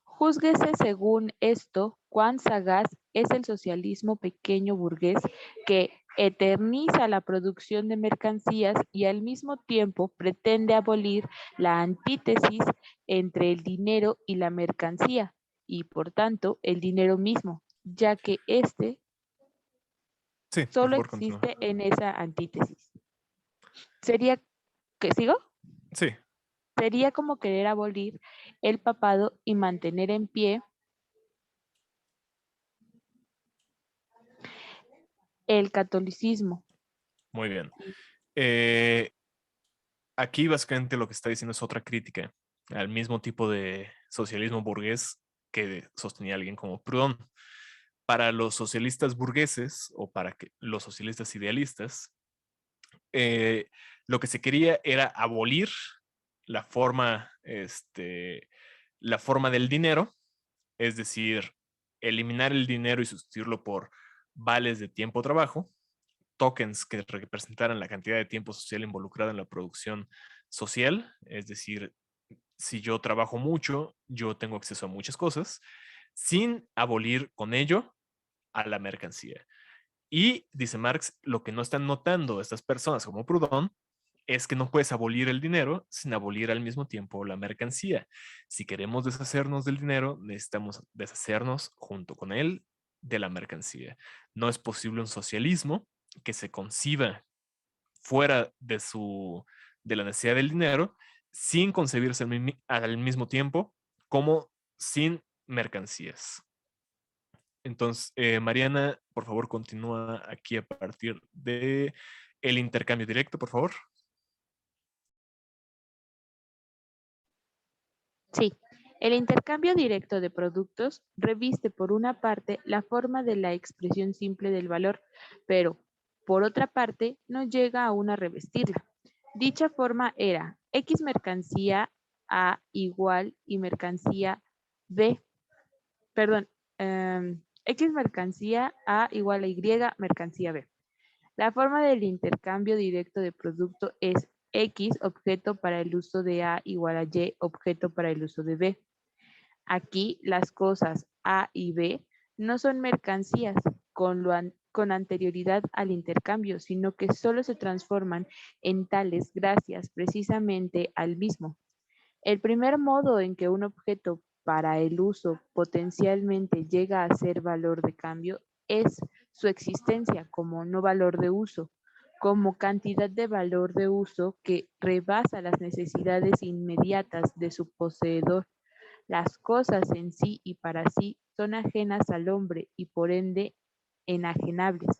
Júzguese según esto cuán sagaz es el socialismo pequeño burgués que eterniza la producción de mercancías y al mismo tiempo pretende abolir la antítesis entre el dinero y la mercancía y por tanto el dinero mismo, ya que éste Sí, por solo favor, continúa. existe en esa antítesis. ¿Sería que sigo? Sí. Sería como querer abolir el papado y mantener en pie el catolicismo. Muy bien. Aquí básicamente lo que está diciendo es otra crítica al mismo tipo de socialismo burgués que sostenía alguien como Proudhon. Para los socialistas burgueses o para los socialistas idealistas, lo que se quería era abolir la forma, la forma del dinero, es decir, eliminar el dinero y sustituirlo por vales de tiempo-trabajo, tokens que representaran la cantidad de tiempo social involucrado en la producción social, es decir, si yo trabajo mucho, yo tengo acceso a muchas cosas, sin abolir con ello a la mercancía. Y, dice Marx, lo que no están notando estas personas como Proudhon es que no puedes abolir el dinero sin abolir al mismo tiempo la mercancía. Si queremos deshacernos del dinero, necesitamos deshacernos junto con él de la mercancía. No es posible un socialismo que se conciba fuera de la necesidad del dinero sin concebirse al mismo tiempo como sin mercancías. Entonces, Mariana, por favor, continúa aquí a partir de el intercambio directo, por favor. Sí, el intercambio directo de productos reviste por una parte la forma de la expresión simple del valor, pero por otra parte no llega aún a revestirla. Dicha forma era X mercancía A igual y mercancía B, perdón, X mercancía A igual a Y mercancía B. La forma del intercambio directo de producto es X objeto para el uso de A igual a Y objeto para el uso de B. Aquí las cosas A y B no son mercancías con anterioridad al intercambio, sino que solo se transforman en tales gracias precisamente al mismo. El primer modo en que un objeto para el uso potencialmente llega a ser valor de cambio es su existencia como no valor de uso, como cantidad de valor de uso que rebasa las necesidades inmediatas de su poseedor. Las cosas en sí y para sí son ajenas al hombre y por ende enajenables.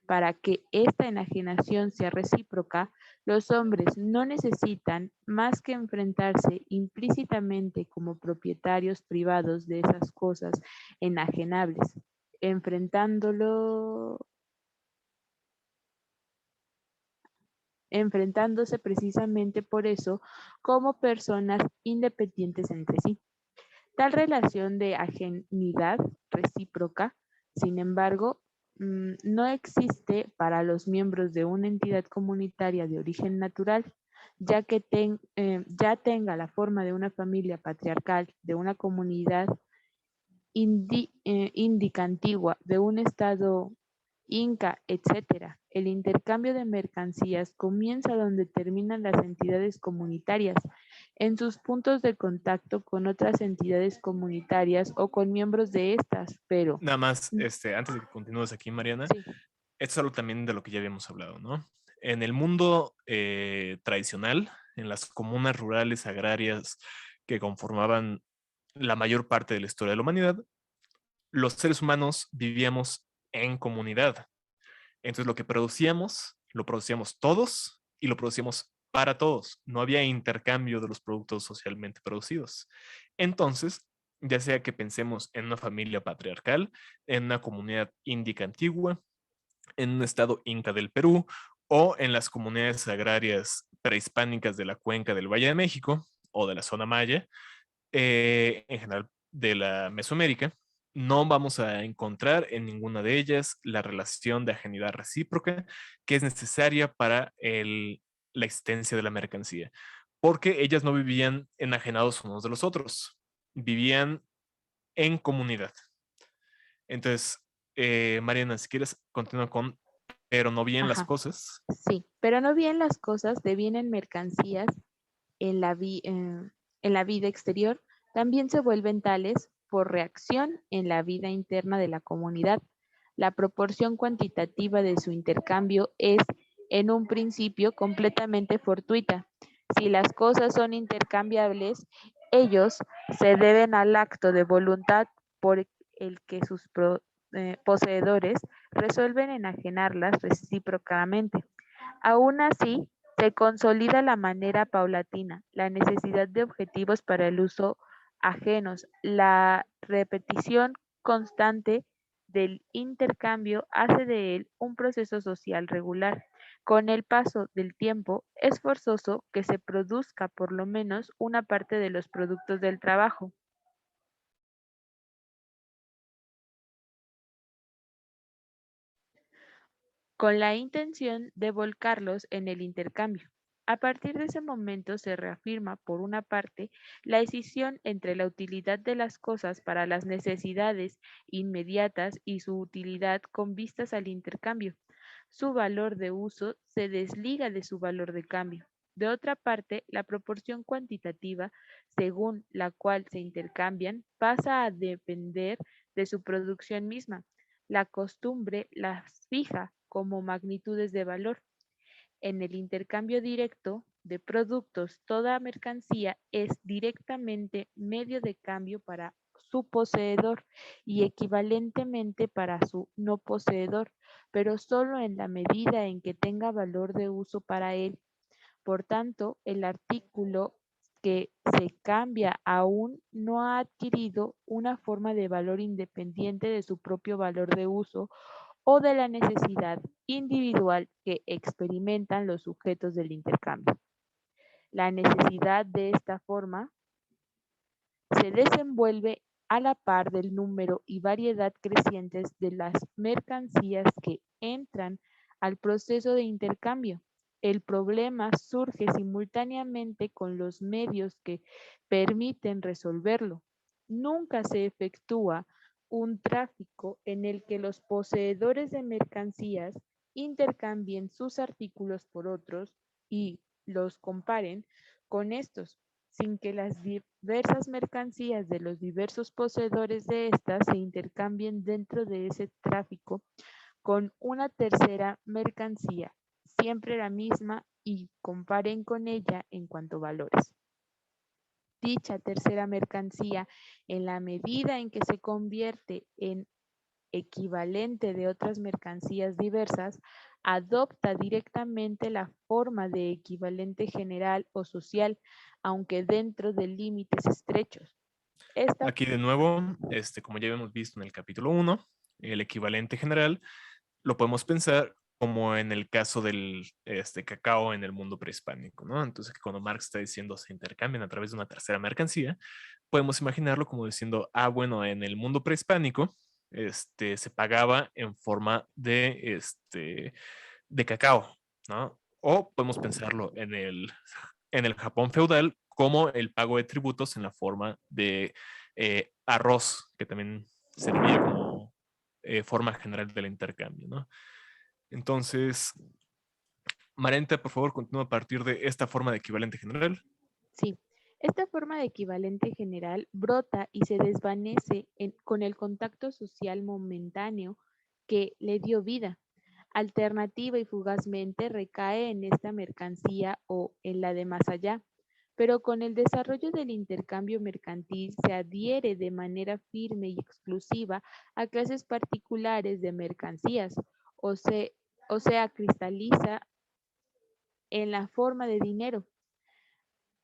Para que esta enajenación sea recíproca, los hombres no necesitan más que enfrentarse implícitamente como propietarios privados de esas cosas enajenables, enfrentándose precisamente por eso como personas independientes entre sí. Tal relación de ajenidad recíproca, sin embargo, no existe para los miembros de una entidad comunitaria de origen natural, ya tenga la forma de una familia patriarcal, de una comunidad índica antigua, de un estado inca, etcétera. El intercambio de mercancías comienza donde terminan las entidades comunitarias, en sus puntos de contacto con otras entidades comunitarias o con miembros de estas, pero Nada más, antes de que continúes aquí, Mariana, sí, esto es algo también de lo que ya habíamos hablado, ¿no? En el mundo tradicional, en las comunas rurales agrarias que conformaban la mayor parte de la historia de la humanidad, los seres humanos vivíamos en comunidad. Entonces lo producíamos todos y lo producíamos para todos. No había intercambio de los productos socialmente producidos. Entonces, ya sea que pensemos en una familia patriarcal, en una comunidad índica antigua, en un estado inca del Perú o en las comunidades agrarias prehispánicas de la cuenca del Valle de México o de la zona maya, en general de la Mesoamérica, no vamos a encontrar en ninguna de ellas la relación de ajenidad recíproca que es necesaria para la existencia de la mercancía, porque ellas no vivían enajenados unos de los otros, vivían en comunidad. Entonces, Mariana, si quieres, continúa con, pero no bien las ajá, cosas. sí, pero no bien las cosas devienen mercancías en la vida exterior, también se vuelven tales por reacción en la vida interna de la comunidad. La proporción cuantitativa de su intercambio es, en un principio, completamente fortuita. Si las cosas son intercambiables, ellos se deben al acto de voluntad por el que sus poseedores resuelven enajenarlas recíprocamente. Aún así, se consolida la manera paulatina, la necesidad de objetivos para el uso ajenos, la repetición constante del intercambio hace de él un proceso social regular. Con el paso del tiempo, es forzoso que se produzca por lo menos una parte de los productos del trabajo. Con la intención de volcarlos en el intercambio. A partir de ese momento se reafirma, por una parte, la escisión entre la utilidad de las cosas para las necesidades inmediatas y su utilidad con vistas al intercambio. Su valor de uso se desliga de su valor de cambio. De otra parte, la proporción cuantitativa según la cual se intercambian pasa a depender de su producción misma. La costumbre las fija como magnitudes de valor. En el intercambio directo de productos, toda mercancía es directamente medio de cambio para su poseedor y equivalentemente para su no poseedor, pero solo en la medida en que tenga valor de uso para él. Por tanto, el artículo que se cambia aún no ha adquirido una forma de valor independiente de su propio valor de uso o de la necesidad individual que experimentan los sujetos del intercambio. La necesidad de esta forma se desenvuelve a la par del número y variedad crecientes de las mercancías que entran al proceso de intercambio. El problema surge simultáneamente con los medios que permiten resolverlo. Nunca se efectúa un tráfico en el que los poseedores de mercancías intercambien sus artículos por otros y los comparen con estos, sin que las diversas mercancías de los diversos poseedores de estas se intercambien dentro de ese tráfico con una tercera mercancía, siempre la misma, y comparen con ella en cuanto a valores. Dicha tercera mercancía, en la medida en que se convierte en equivalente de otras mercancías diversas, adopta directamente la forma de equivalente general o social, aunque dentro de límites estrechos. Aquí de nuevo, como ya habíamos visto en el capítulo 1, el equivalente general lo podemos pensar como en el caso del cacao en el mundo prehispánico, ¿no? Entonces, cuando Marx está diciendo se intercambian a través de una tercera mercancía, podemos imaginarlo como diciendo, bueno, en el mundo prehispánico, se pagaba en forma de cacao, ¿no? O podemos pensarlo en el Japón feudal como el pago de tributos en la forma de arroz, que también servía como forma general del intercambio, ¿no? Entonces, Marenta, por favor, continúa a partir de esta forma de equivalente general. Sí, esta forma de equivalente general brota y se desvanece con el contacto social momentáneo que le dio vida. Alternativa y fugazmente recae en esta mercancía o en la de más allá, pero con el desarrollo del intercambio mercantil se adhiere de manera firme y exclusiva a clases particulares de mercancías, o, o sea, cristaliza en la forma de dinero.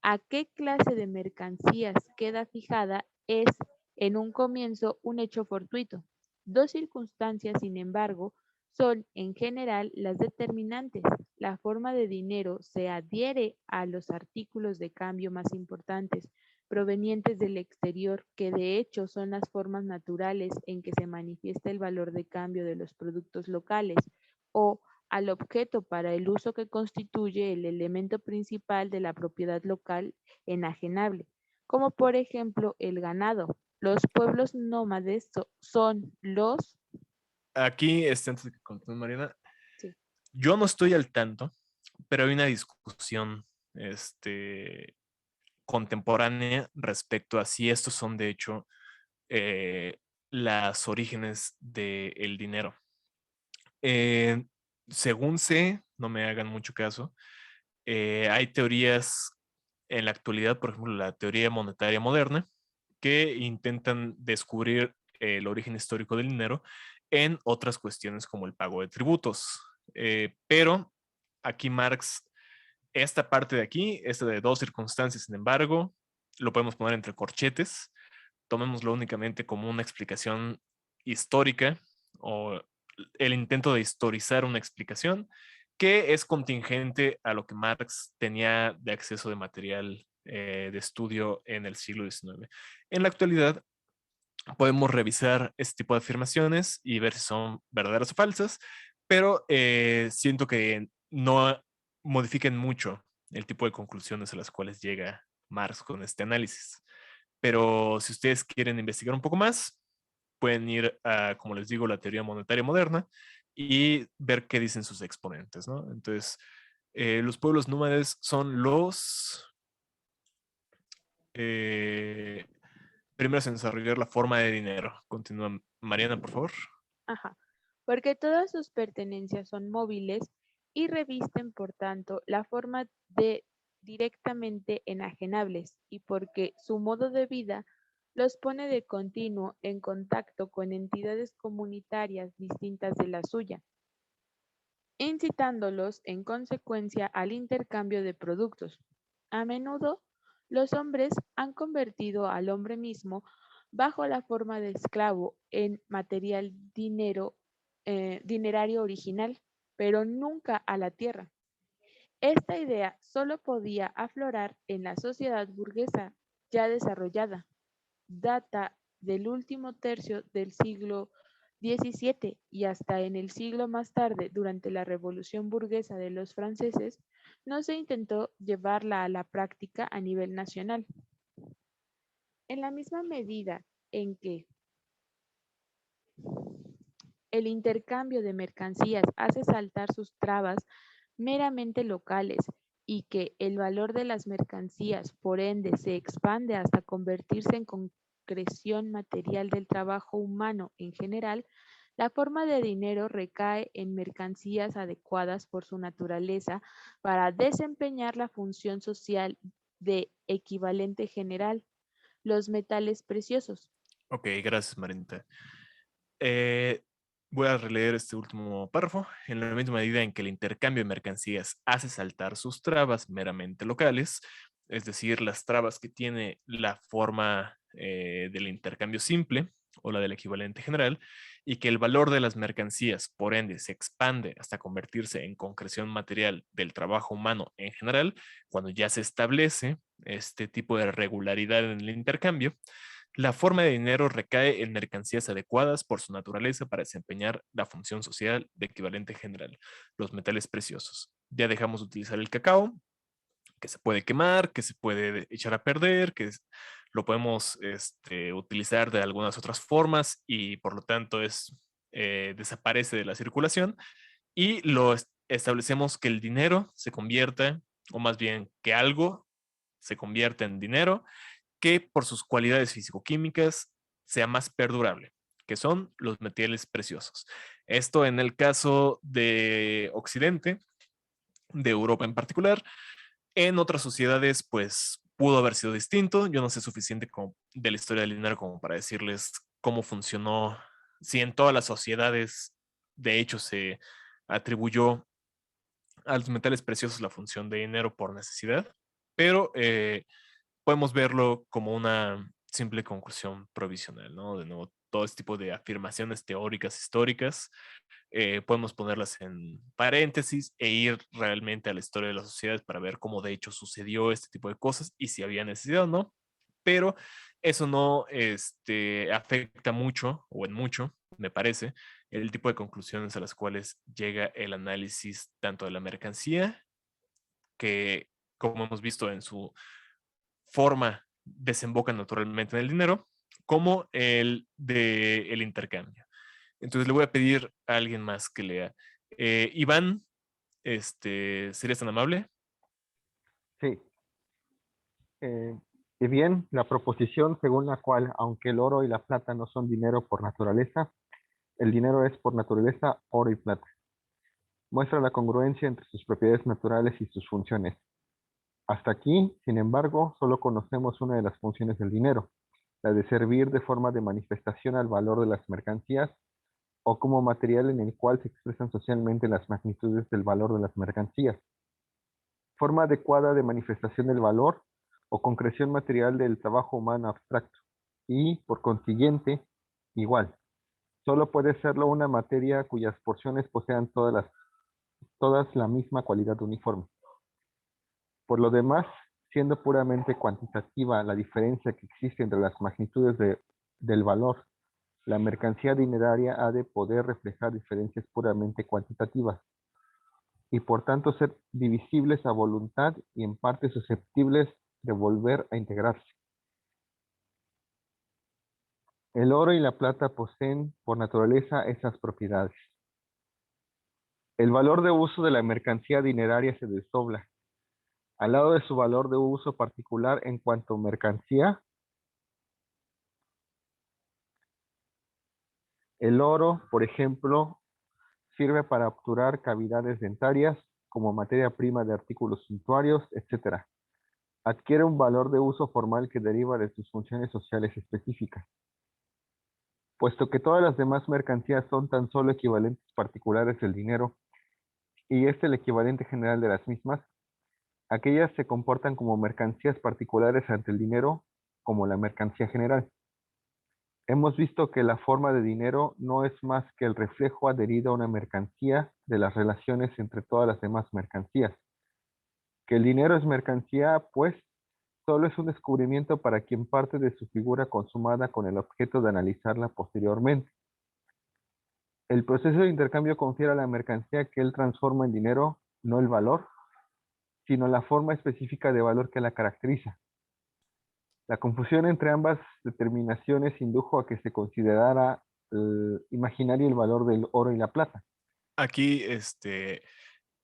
A qué clase de mercancías queda fijada es, en un comienzo, un hecho fortuito. Dos circunstancias, sin embargo, son en general las determinantes. La forma de dinero se adhiere a los artículos de cambio más importantes provenientes del exterior, que de hecho son las formas naturales en que se manifiesta el valor de cambio de los productos locales, o al objeto para el uso que constituye el elemento principal de la propiedad local enajenable, como por ejemplo el ganado. Los pueblos nómades son los... Aquí, antes de que continúe Mariana, Sí. yo no estoy al tanto, pero hay una discusión contemporánea respecto a si estos son de hecho eh, las orígenes del dinero. Eh, Según sé, no me hagan mucho caso, hay teorías en la actualidad, por ejemplo, la teoría monetaria moderna, que intentan descubrir el origen histórico del dinero en otras cuestiones como el pago de tributos. Pero aquí Marx, esta parte de aquí, esta de dos circunstancias, sin embargo, lo podemos poner entre corchetes, tomémoslo únicamente como una explicación histórica o el intento de historizar una explicación que es contingente a lo que Marx tenía de acceso de material de estudio en el siglo XIX. En la actualidad, podemos revisar este tipo de afirmaciones y ver si son verdaderas o falsas, pero siento que no modifiquen mucho el tipo de conclusiones a las cuales llega Marx con este análisis. Pero si ustedes quieren investigar un poco más, pueden ir a, como les digo, la teoría monetaria moderna y ver qué dicen sus exponentes, ¿no? Entonces, los pueblos nómades son los eh, primeros en desarrollar la forma de dinero. Continúa Mariana, por favor. Ajá. Porque todas sus pertenencias son móviles y revisten, por tanto, la forma de directamente enajenables, y porque su modo de vida los pone de continuo en contacto con entidades comunitarias distintas de la suya, incitándolos en consecuencia al intercambio de productos. A menudo, los hombres han convertido al hombre mismo bajo la forma de esclavo en material dinerario original, pero nunca a la tierra. Esta idea solo podía aflorar en la sociedad burguesa ya desarrollada. Data del último tercio del siglo XVII y hasta en el siglo más tarde, durante la Revolución Burguesa de los franceses, no se intentó llevarla a la práctica a nivel nacional. En la misma medida en que el intercambio de mercancías hace saltar sus trabas meramente locales y que el valor de las mercancías, por ende, se expande hasta convertirse en concreción material del trabajo humano en general, la forma de dinero recae en mercancías adecuadas por su naturaleza para desempeñar la función social de equivalente general, los metales preciosos. Ok, gracias, Marinita. Eh, Voy a releer este último párrafo. En la misma medida en que el intercambio de mercancías hace saltar sus trabas meramente locales, es decir, las trabas que tiene la forma del intercambio simple o la del equivalente general, y que el valor de las mercancías, por ende, se expande hasta convertirse en concreción material del trabajo humano en general, cuando ya se establece este tipo de regularidad en el intercambio, La forma de dinero recae en mercancías adecuadas por su naturaleza para desempeñar la función social de equivalente general, los metales preciosos. Ya dejamos de utilizar el cacao, que se puede quemar, que se puede echar a perder, lo podemos utilizar de algunas otras formas y por lo tanto desaparece de la circulación y establecemos que el dinero se convierta, o más bien que algo se convierta en dinero, que por sus cualidades físico-químicas sea más perdurable, que son los metales preciosos. Esto en el caso de Occidente, de Europa en particular. En otras sociedades, pues pudo haber sido distinto. Yo no sé suficiente de la historia del dinero como para decirles cómo funcionó, si en todas las sociedades, de hecho, se atribuyó a los metales preciosos la función de dinero por necesidad, pero podemos verlo como una simple conclusión provisional, ¿no? De nuevo, todo este tipo de afirmaciones teóricas históricas podemos ponerlas en paréntesis e ir realmente a la historia de las sociedades para ver cómo de hecho sucedió este tipo de cosas y si había necesidad o no. Pero eso no afecta mucho, o en mucho, me parece, el tipo de conclusiones a las cuales llega el análisis tanto de la mercancía, que como hemos visto en su forma desemboca naturalmente en el dinero, como el del intercambio. Entonces le voy a pedir a alguien más que lea. Iván, ¿serías tan amable? Sí. Y bien, la proposición según la cual, aunque el oro y la plata no son dinero por naturaleza, el dinero es por naturaleza oro y plata. Muestra la congruencia entre sus propiedades naturales y sus funciones. Hasta aquí, sin embargo, solo conocemos una de las funciones del dinero, la de servir de forma de manifestación al valor de las mercancías o como material en el cual se expresan socialmente las magnitudes del valor de las mercancías. Forma adecuada de manifestación del valor o concreción material del trabajo humano abstracto y, por consiguiente, igual. Solo puede serlo una materia cuyas porciones posean todas la misma cualidad uniforme. Por lo demás, siendo puramente cuantitativa la diferencia que existe entre las magnitudes del valor, la mercancía dineraria ha de poder reflejar diferencias puramente cuantitativas y por tanto ser divisibles a voluntad y en parte susceptibles de volver a integrarse. El oro y la plata poseen por naturaleza esas propiedades. El valor de uso de la mercancía dineraria se desdobla. Al lado de su valor de uso particular en cuanto mercancía, el oro, por ejemplo, sirve para obturar cavidades dentarias como materia prima de artículos suntuarios, etc. Adquiere un valor de uso formal que deriva de sus funciones sociales específicas. Puesto que todas las demás mercancías son tan solo equivalentes particulares del dinero, y es el equivalente general de las mismas, aquellas se comportan como mercancías particulares ante el dinero, como la mercancía general. Hemos visto que la forma de dinero no es más que el reflejo adherido a una mercancía de las relaciones entre todas las demás mercancías. Que el dinero es mercancía, pues, solo es un descubrimiento para quien parte de su figura consumada con el objeto de analizarla posteriormente. El proceso de intercambio confiere a la mercancía que él transforma en dinero, no el valor, sino la forma específica de valor que la caracteriza. La confusión entre ambas determinaciones indujo a que se considerara imaginario el valor del oro y la plata. Aquí,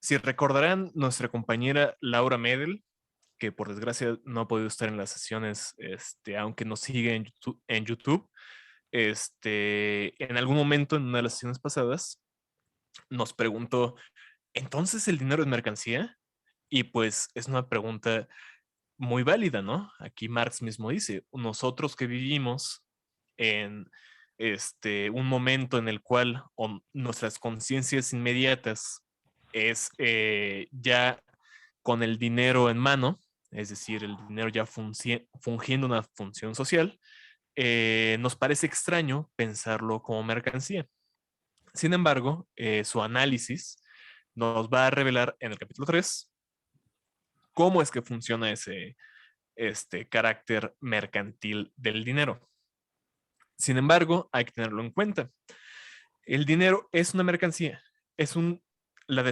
si recordarán, nuestra compañera Laura Medel, que por desgracia no ha podido estar en las sesiones, aunque nos sigue en YouTube, en algún momento en una de las sesiones pasadas nos preguntó, ¿entonces el dinero es mercancía? Y pues es una pregunta muy válida, ¿no? Aquí Marx mismo dice, nosotros que vivimos en un momento en el cual nuestras conciencias inmediatas es ya con el dinero en mano, es decir, el dinero ya fungiendo una función social, nos parece extraño pensarlo como mercancía. Sin embargo, su análisis nos va a revelar en el capítulo 3 cómo es que funciona ese carácter mercantil del dinero. Sin embargo, hay que tenerlo en cuenta. El dinero es una mercancía, es la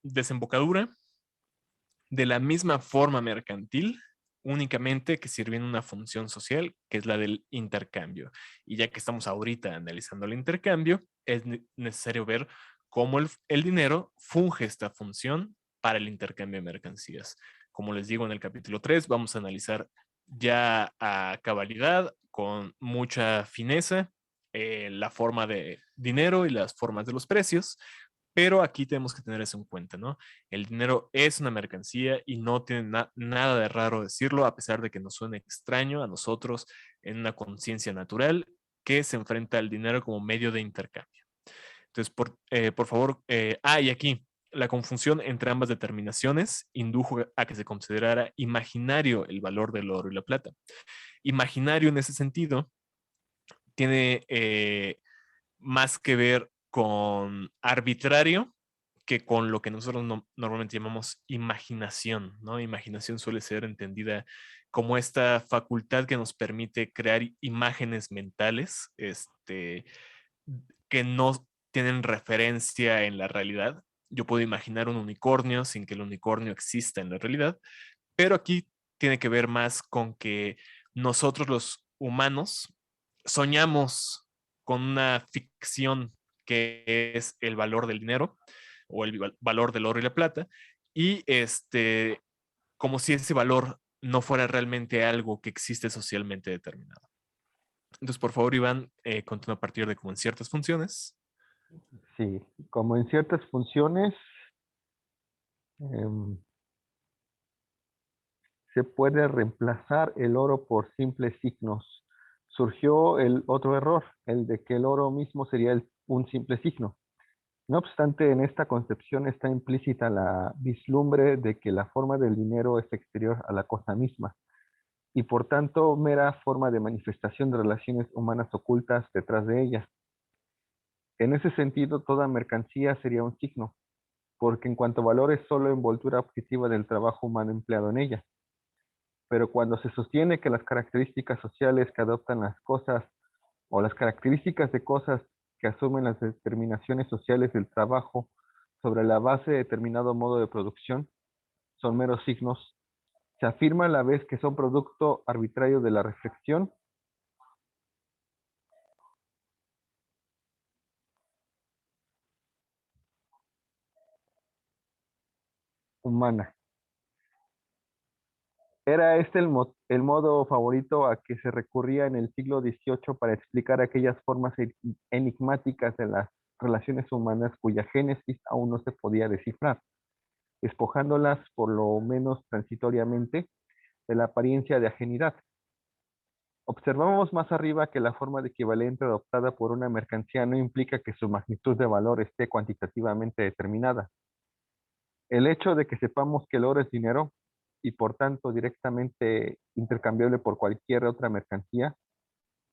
desembocadura de la misma forma mercantil, únicamente que sirviendo una función social, que es la del intercambio. Y ya que estamos ahorita analizando el intercambio, es necesario ver cómo el dinero funge esta función para el intercambio de mercancías. Como les digo en el capítulo 3, vamos a analizar ya a cabalidad, con mucha fineza, la forma de dinero y las formas de los precios, pero aquí tenemos que tener eso en cuenta, ¿no? El dinero es una mercancía y no tiene nada de raro decirlo, a pesar de que nos suene extraño a nosotros en una conciencia natural que se enfrenta al dinero como medio de intercambio. Entonces, por favor, y aquí, la confusión entre ambas determinaciones indujo a que se considerara imaginario el valor del oro y la plata. Imaginario en ese sentido tiene más que ver con arbitrario que con lo que nosotros normalmente llamamos imaginación, ¿no? Imaginación suele ser entendida como esta facultad que nos permite crear imágenes mentales, que no tienen referencia en la realidad. Yo puedo imaginar un unicornio sin que el unicornio exista en la realidad, pero aquí tiene que ver más con que nosotros los humanos soñamos con una ficción que es el valor del dinero o el valor del oro y la plata, y como si ese valor no fuera realmente algo que existe socialmente determinado. Entonces, por favor, Iván, continúa a partir de como en ciertas funciones. Sí, como en ciertas funciones, se puede reemplazar el oro por simples signos. Surgió el otro error, el de que el oro mismo sería un simple signo. No obstante, en esta concepción está implícita la vislumbre de que la forma del dinero es exterior a la cosa misma y por tanto mera forma de manifestación de relaciones humanas ocultas detrás de ella. En ese sentido, toda mercancía sería un signo, porque en cuanto a valor es solo envoltura objetiva del trabajo humano empleado en ella. Pero cuando se sostiene que las características sociales que adoptan las cosas o las características de cosas que asumen las determinaciones sociales del trabajo sobre la base de determinado modo de producción son meros signos, se afirma a la vez que son producto arbitrario de la reflexión humana. Era este el modo favorito a que se recurría en el siglo XVIII para explicar aquellas formas enigmáticas de las relaciones humanas cuya génesis aún no se podía descifrar, despojándolas por lo menos transitoriamente de la apariencia de ajenidad. Observamos más arriba que la forma de equivalente adoptada por una mercancía no implica que su magnitud de valor esté cuantitativamente determinada. El hecho de que sepamos que el oro es dinero y por tanto directamente intercambiable por cualquier otra mercancía,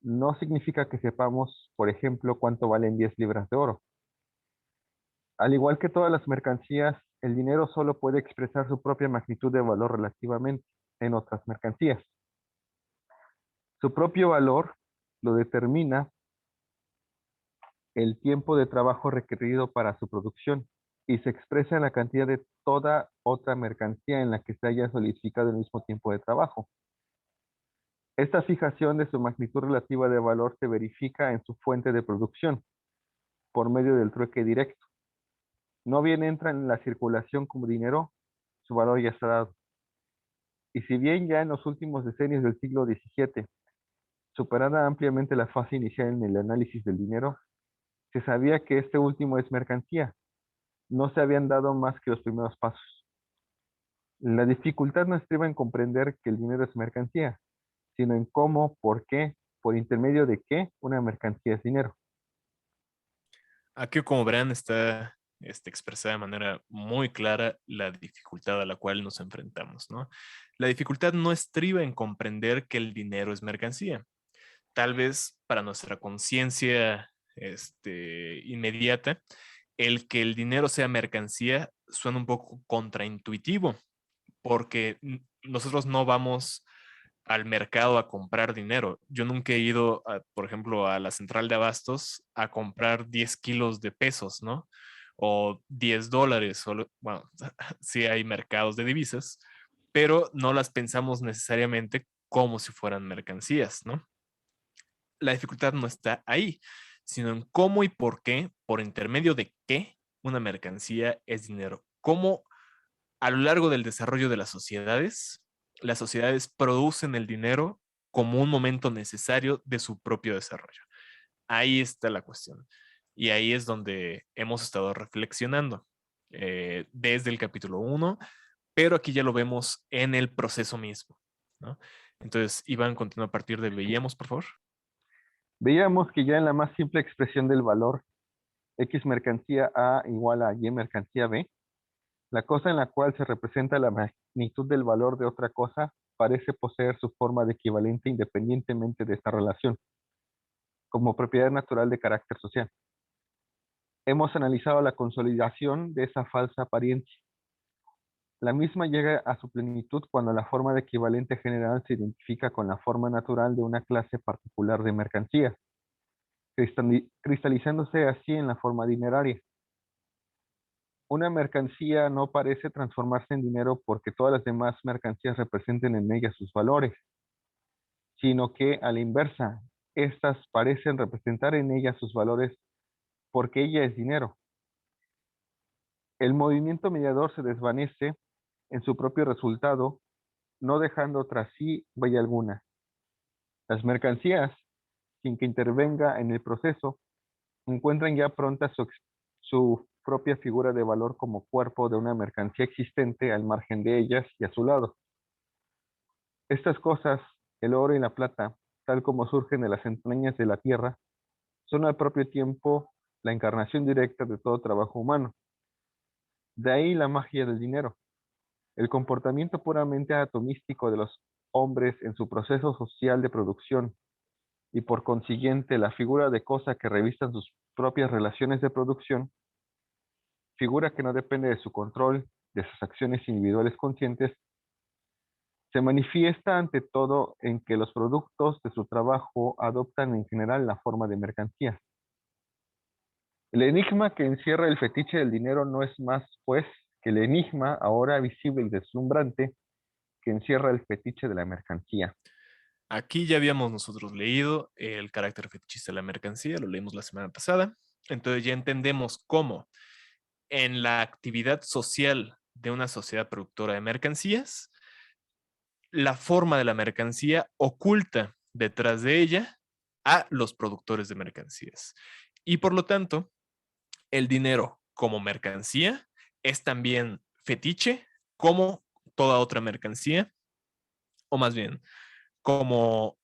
no significa que sepamos, por ejemplo, cuánto valen 10 libras de oro. Al igual que todas las mercancías, el dinero solo puede expresar su propia magnitud de valor relativamente en otras mercancías. Su propio valor lo determina el tiempo de trabajo requerido para su producción y se expresa en la cantidad de toda otra mercancía en la que se haya solidificado el mismo tiempo de trabajo. Esta fijación de su magnitud relativa de valor se verifica en su fuente de producción, por medio del trueque directo. No bien entra en la circulación como dinero, su valor ya está dado. Y si bien ya en los últimos decenios del siglo XVII, superada ampliamente la fase inicial en el análisis del dinero, se sabía que este último es mercancía. No se habían dado más que los primeros pasos. La dificultad no estriba en comprender que el dinero es mercancía, sino en cómo, por qué, por intermedio de qué una mercancía es dinero. Aquí, como verán, está expresada de manera muy clara la dificultad a la cual nos enfrentamos, ¿no? La dificultad no estriba en comprender que el dinero es mercancía. Tal vez para nuestra conciencia inmediata, el que el dinero sea mercancía suena un poco contraintuitivo, porque nosotros no vamos al mercado a comprar dinero. Yo nunca he ido, por ejemplo, a la central de abastos a comprar 10 kilos de pesos, ¿no? O $10. Bueno, sí hay mercados de divisas, pero no las pensamos necesariamente como si fueran mercancías, ¿no? La dificultad no está ahí, sino en cómo y por qué, por intermedio de qué una mercancía es dinero. Cómo a lo largo del desarrollo de las sociedades producen el dinero como un momento necesario de su propio desarrollo. Ahí está la cuestión. Y ahí es donde hemos estado reflexionando desde el capítulo 1, pero aquí ya lo vemos en el proceso mismo, ¿no? Entonces, Iván, continúa a partir de veíamos, por favor. Veíamos que ya en la más simple expresión del valor X mercancía A igual a Y mercancía B, la cosa en la cual se representa la magnitud del valor de otra cosa parece poseer su forma de equivalente independientemente de esta relación, como propiedad natural de carácter social. Hemos analizado la consolidación de esa falsa apariencia. La misma llega a su plenitud cuando la forma de equivalente general se identifica con la forma natural de una clase particular de mercancía, cristalizándose así en la forma dineraria. Una mercancía no parece transformarse en dinero porque todas las demás mercancías representen en ella sus valores, sino que a la inversa, estas parecen representar en ella sus valores porque ella es dinero. El movimiento mediador se desvanece en su propio resultado, no dejando tras sí huella alguna. Las mercancías, sin que intervenga en el proceso, encuentran ya pronta su propia figura de valor como cuerpo de una mercancía existente al margen de ellas y a su lado. Estas cosas, el oro y la plata, tal como surgen de las entrañas de la tierra, son al propio tiempo la encarnación directa de todo trabajo humano. De ahí la magia del dinero. El comportamiento puramente atomístico de los hombres en su proceso social de producción y por consiguiente la figura de cosa que revistan sus propias relaciones de producción, figura que no depende de su control, de sus acciones individuales conscientes, se manifiesta ante todo en que los productos de su trabajo adoptan en general la forma de mercancía. El enigma que encierra el fetiche del dinero no es más, pues, que el enigma ahora visible y deslumbrante que encierra el fetiche de la mercancía. Aquí ya habíamos nosotros leído el carácter fetichista de la mercancía, lo leímos la semana pasada. Entonces ya entendemos cómo en la actividad social de una sociedad productora de mercancías, la forma de la mercancía oculta detrás de ella a los productores de mercancías. Y por lo tanto, el dinero como mercancía es también fetiche como toda otra mercancía, o más bien, como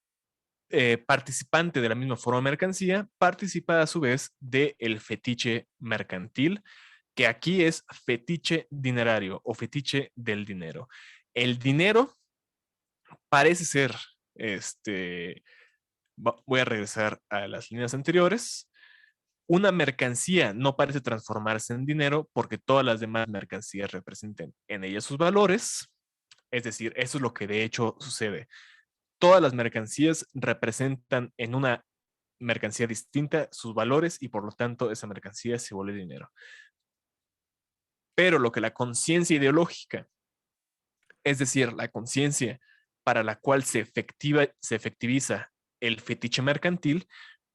participante de la misma forma de mercancía, participa a su vez del fetiche mercantil, que aquí es fetiche dinerario o fetiche del dinero. El dinero parece ser, voy a regresar a las líneas anteriores, una mercancía no parece transformarse en dinero porque todas las demás mercancías representen en ella sus valores, es decir, eso es lo que de hecho sucede. Todas las mercancías representan en una mercancía distinta sus valores y por lo tanto esa mercancía se vuelve dinero. Pero lo que la conciencia ideológica, es decir, la conciencia para la cual se efectiviza el fetiche mercantil,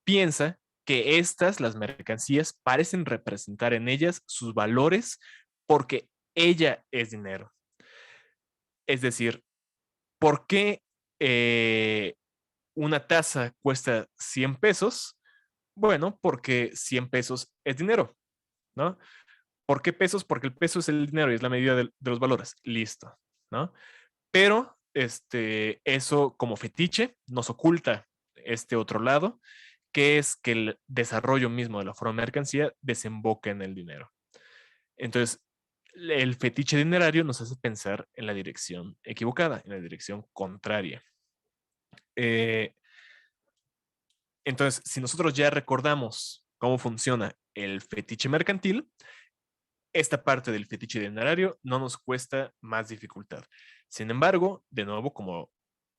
piensa que las mercancías, parecen representar en ellas sus valores porque ella es dinero. Es decir, ¿por qué una taza cuesta 100 pesos? Bueno, porque 100 pesos es dinero, ¿no? ¿Por qué pesos? Porque el peso es el dinero y es la medida de los valores. Listo, ¿no? Pero eso como fetiche nos oculta este otro lado, que es que el desarrollo mismo de la forma de mercancía desemboca en el dinero. Entonces, el fetiche dinerario nos hace pensar en la dirección equivocada, en la dirección contraria. Entonces, si nosotros ya recordamos cómo funciona el fetiche mercantil, esta parte del fetiche dinerario no nos cuesta más dificultad. Sin embargo, de nuevo, como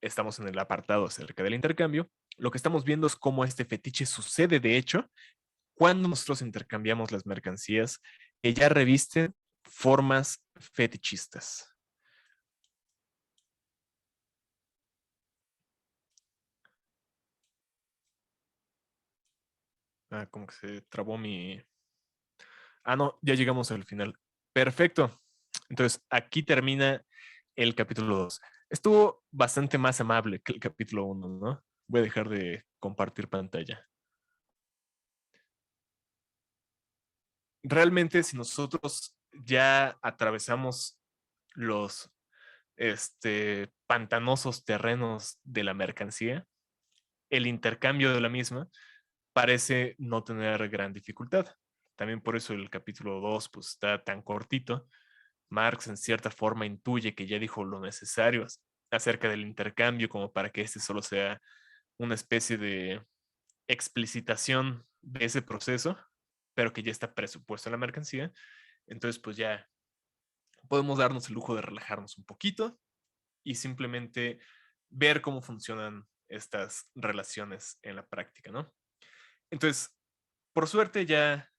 estamos en el apartado acerca del intercambio, lo que estamos viendo es cómo este fetiche sucede, de hecho, cuando nosotros intercambiamos las mercancías que ya revisten formas fetichistas. Como que se trabó mi... no, ya llegamos al final. Perfecto. Entonces, aquí termina el capítulo 2. Estuvo bastante más amable que el capítulo 1, ¿no? Voy a dejar de compartir pantalla. Realmente, si nosotros ya atravesamos los pantanosos terrenos de la mercancía, el intercambio de la misma parece no tener gran dificultad. También por eso el capítulo 2 pues, está tan cortito. Marx en cierta forma intuye que ya dijo lo necesario acerca del intercambio como para que este solo sea una especie de explicitación de ese proceso, pero que ya está presupuesto en la mercancía. Entonces pues ya podemos darnos el lujo de relajarnos un poquito y simplemente ver cómo funcionan estas relaciones en la práctica, ¿no? Entonces, por suerte ya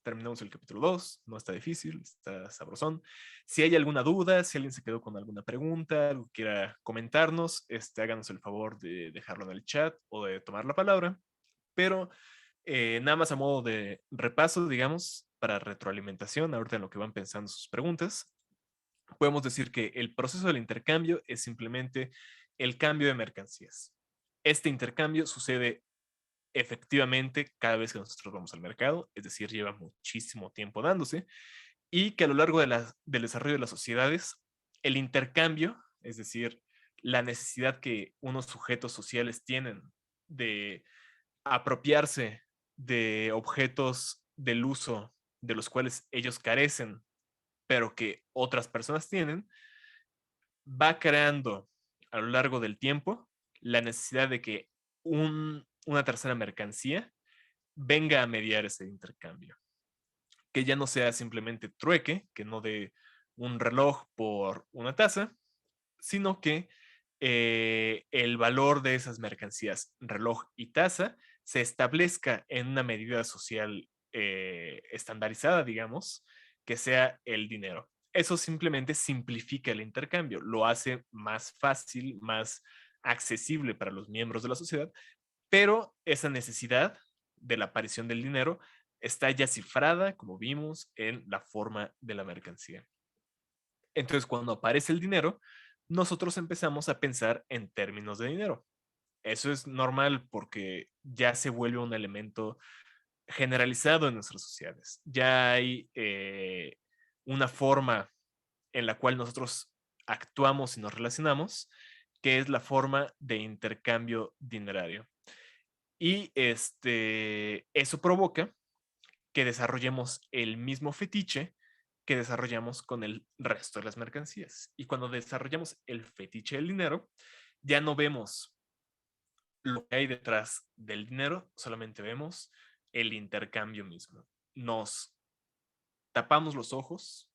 terminamos el capítulo 2, no está difícil, está sabrosón. Si hay alguna duda, si alguien se quedó con alguna pregunta, algo que quiera comentarnos, háganos el favor de dejarlo en el chat o de tomar la palabra. Pero nada más a modo de repaso, digamos, para retroalimentación, ahorita en lo que van pensando sus preguntas, podemos decir que el proceso del intercambio es simplemente el cambio de mercancías. Este intercambio sucede efectivamente cada vez que nosotros vamos al mercado, es decir, lleva muchísimo tiempo dándose, y que a lo largo del desarrollo de las sociedades, el intercambio, es decir, la necesidad que unos sujetos sociales tienen de apropiarse de objetos del uso de los cuales ellos carecen, pero que otras personas tienen, va creando a lo largo del tiempo la necesidad de que una tercera mercancía venga a mediar ese intercambio. Que ya no sea simplemente trueque, que no dé un reloj por una taza, sino que el valor de esas mercancías, reloj y taza, se establezca en una medida social estandarizada, digamos, que sea el dinero. Eso simplemente simplifica el intercambio, lo hace más fácil, más accesible para los miembros de la sociedad, pero esa necesidad de la aparición del dinero está ya cifrada, como vimos, en la forma de la mercancía. Entonces, cuando aparece el dinero, nosotros empezamos a pensar en términos de dinero. Eso es normal porque ya se vuelve un elemento generalizado en nuestras sociedades. Ya hay una forma en la cual nosotros actuamos y nos relacionamos, que es la forma de intercambio dinerario. Y eso provoca que desarrollemos el mismo fetiche que desarrollamos con el resto de las mercancías. Y cuando desarrollamos el fetiche del dinero, ya no vemos lo que hay detrás del dinero, solamente vemos el intercambio mismo. Nos tapamos los ojos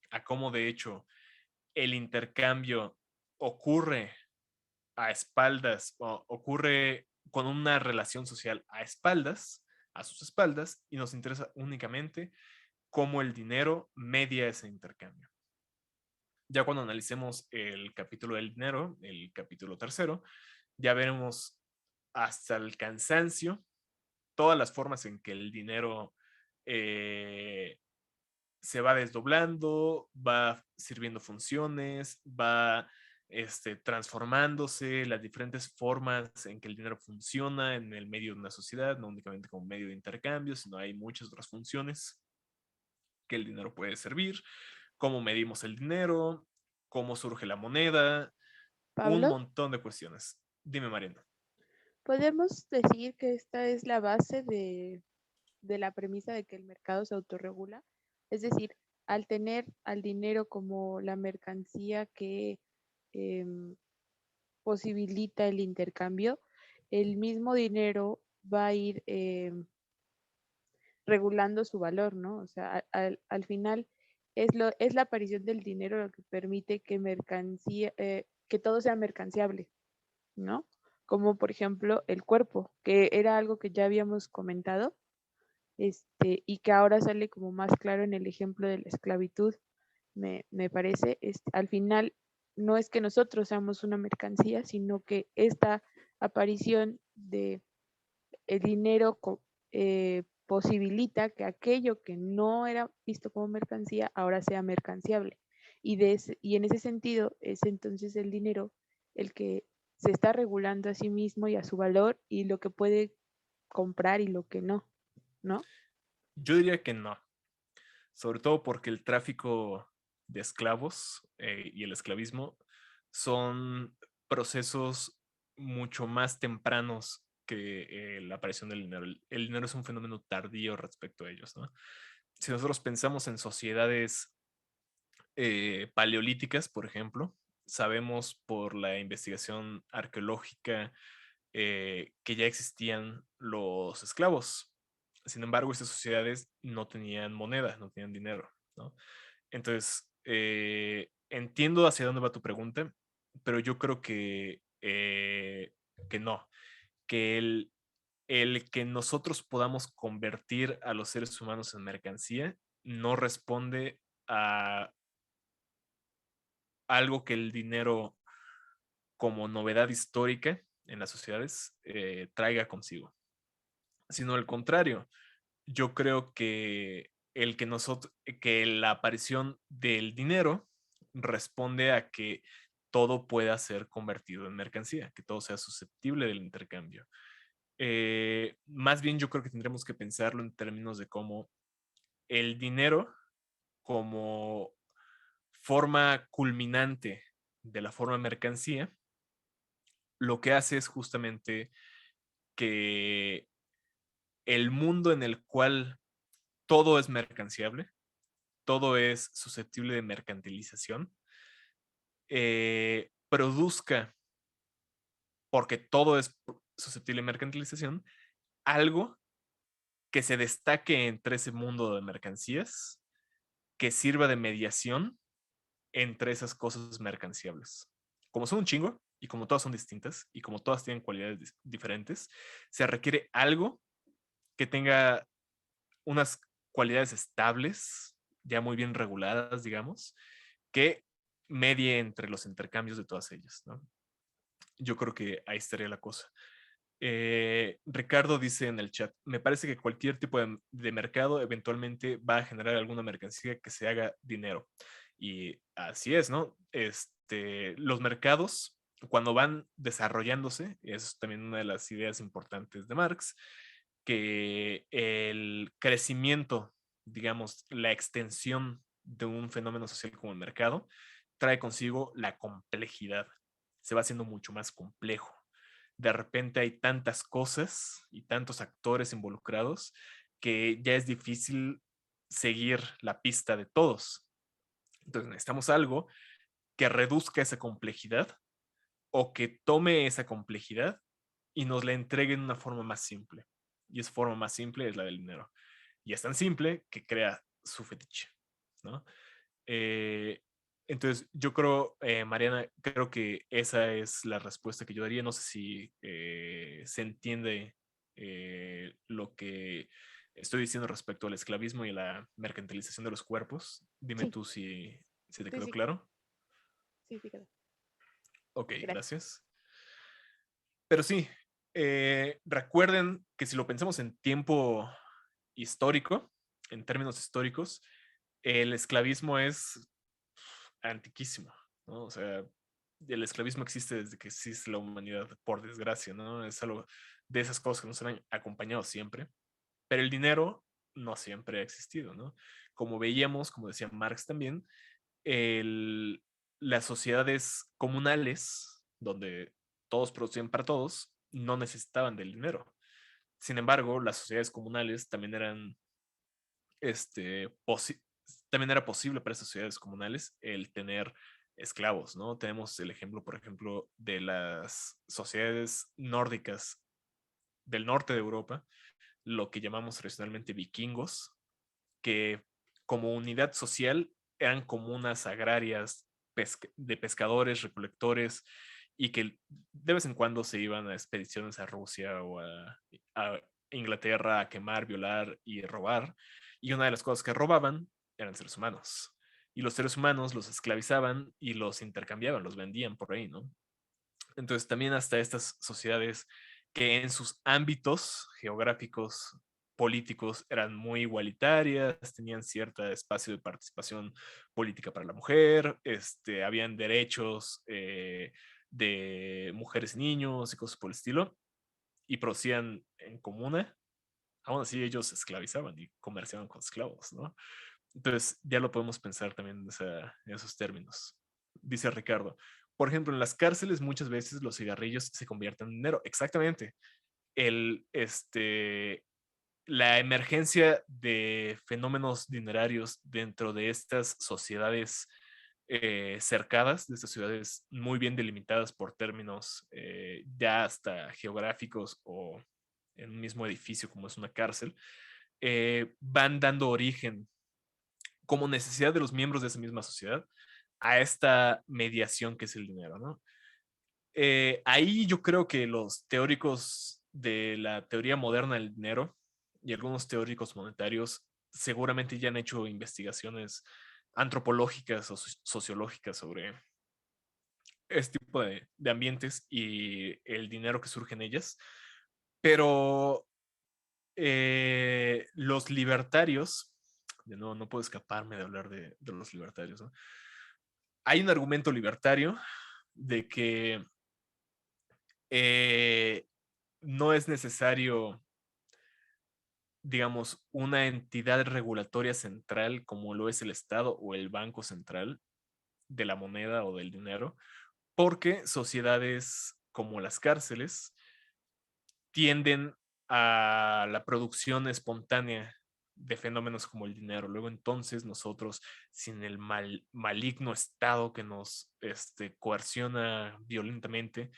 a cómo de hecho el intercambio ocurre a espaldas o ocurre con una relación social a espaldas, a sus espaldas, y nos interesa únicamente cómo el dinero media ese intercambio. Ya cuando analicemos el capítulo del dinero, el capítulo 3, ya veremos hasta el cansancio todas las formas en que el dinero se va desdoblando, va sirviendo funciones, va transformándose, las diferentes formas en que el dinero funciona en el medio de una sociedad, no únicamente como medio de intercambio, sino hay muchas otras funciones que el dinero puede servir, cómo medimos el dinero, cómo surge la moneda, un Pablo, montón de cuestiones. Dime, Mariana. podemos decir que esta es la base de la premisa de que el mercado se autorregula. Es decir, al tener al dinero como la mercancía que posibilita el intercambio, el mismo dinero va a ir regulando su valor, ¿no? O sea, al final es la aparición del dinero lo que permite que que todo sea mercanciable. ¿no? Como por ejemplo el cuerpo, que era algo que ya habíamos comentado, y que ahora sale como más claro en el ejemplo de la esclavitud, me parece. Al final, no es que nosotros seamos una mercancía, sino que esta aparición de el dinero posibilita que aquello que no era visto como mercancía ahora sea mercanciable. Y en ese sentido es entonces el dinero el que se está regulando a sí mismo y a su valor y lo que puede comprar y lo que no, ¿no? Yo diría que no, sobre todo porque el tráfico de esclavos y el esclavismo son procesos mucho más tempranos que la aparición del dinero. El dinero es un fenómeno tardío respecto a ellos, ¿no? Si nosotros pensamos en sociedades paleolíticas, por ejemplo, sabemos por la investigación arqueológica que ya existían los esclavos. Sin embargo, estas sociedades no tenían moneda, no tenían dinero, ¿no? Entonces, entiendo hacia dónde va tu pregunta, pero yo creo que no, que el que nosotros podamos convertir a los seres humanos en mercancía no responde a algo que el dinero como novedad histórica en las sociedades traiga consigo, sino al contrario. Yo creo que que la aparición del dinero responde a que todo pueda ser convertido en mercancía, que todo sea susceptible del intercambio. Más bien yo creo que tendremos que pensarlo en términos de cómo el dinero como forma culminante de la forma mercancía, lo que hace es justamente que el mundo en el cual todo es mercanciable, todo es susceptible de mercantilización, produzca, porque todo es susceptible de mercantilización, algo que se destaque entre ese mundo de mercancías, que sirva de mediación entre esas cosas mercanciables. Como son un chingo y como todas son distintas y como todas tienen cualidades diferentes, se requiere algo que tenga unas cualidades estables, ya muy bien reguladas, digamos, que medie entre los intercambios de todas ellas, ¿no? Yo creo que ahí estaría la cosa. Ricardo dice en el chat, me parece que cualquier tipo de mercado eventualmente va a generar alguna mercancía que se haga dinero. Y así es, ¿no? Los mercados, cuando van desarrollándose, es también una de las ideas importantes de Marx, que el crecimiento, digamos, la extensión de un fenómeno social como el mercado, trae consigo la complejidad. Se va haciendo mucho más complejo. De repente hay tantas cosas y tantos actores involucrados que ya es difícil seguir la pista de todos. Entonces necesitamos algo que reduzca esa complejidad o que tome esa complejidad y nos la entregue en una forma más simple. Y esa forma más simple es la del dinero. Y es tan simple que crea su fetiche, ¿no? Eh, entonces, yo creo, Mariana, creo que esa es la respuesta que yo daría. No sé si se entiende lo que estoy diciendo respecto al esclavismo y la mercantilización de los cuerpos. Dime Sí, tú si te sí, quedó sí, claro. sí, sí, quedó. Ok, Gracias. gracias. Pero sí, recuerden que si lo pensamos en tiempo histórico, en términos históricos, el esclavismo es antiquísimo, ¿no? O sea, el esclavismo existe desde que existe la humanidad, por desgracia, ¿no? Es algo de esas cosas que nos han acompañado siempre, pero el dinero no siempre ha existido, ¿no? Como veíamos, como decía Marx también, el, las sociedades comunales, donde todos producían para todos, no necesitaban del dinero. Sin embargo, las sociedades comunales también eran, este, también era posible para esas sociedades comunales el tener esclavos, ¿no? Tenemos el ejemplo, por ejemplo, de las sociedades nórdicas del norte de Europa, lo que llamamos tradicionalmente vikingos, que como unidad social eran comunas agrarias de pescadores, recolectores, y que de vez en cuando se iban a expediciones a Rusia o a Inglaterra a quemar, violar y robar. Y una de las cosas que robaban eran seres humanos. Y los seres humanos los esclavizaban y los intercambiaban, los vendían por ahí, ¿no? Entonces también hasta estas sociedades que en sus ámbitos geográficos, políticos, eran muy igualitarias, tenían cierto espacio de participación política para la mujer, habían derechos de mujeres y niños y cosas por el estilo, y procedían en comuna, aún así ellos esclavizaban y comerciaban con esclavos, ¿no? Entonces ya lo podemos pensar también en esos términos. Dice Ricardo, por ejemplo, en las cárceles muchas veces los cigarrillos se convierten en dinero. Exactamente. La emergencia de fenómenos dinerarios dentro de estas sociedades cercadas, de estas ciudades muy bien delimitadas por términos ya hasta geográficos o en un mismo edificio como es una cárcel, van dando origen como necesidad de los miembros de esa misma sociedad a esta mediación que es el dinero, ¿no? Ahí yo creo que los teóricos de la teoría moderna del dinero y algunos teóricos monetarios seguramente ya han hecho investigaciones antropológicas o sociológicas sobre este tipo de ambientes y el dinero que surge en ellas. Pero los libertarios, de nuevo, no puedo escaparme de hablar de los libertarios, ¿no? Hay un argumento libertario de que no es necesario, digamos, una entidad regulatoria central como lo es el Estado o el Banco Central de la moneda o del dinero, porque sociedades como las cárceles tienden a la producción espontánea de fenómenos como el dinero. Luego entonces nosotros, sin el maligno Estado que nos coerciona violentamente,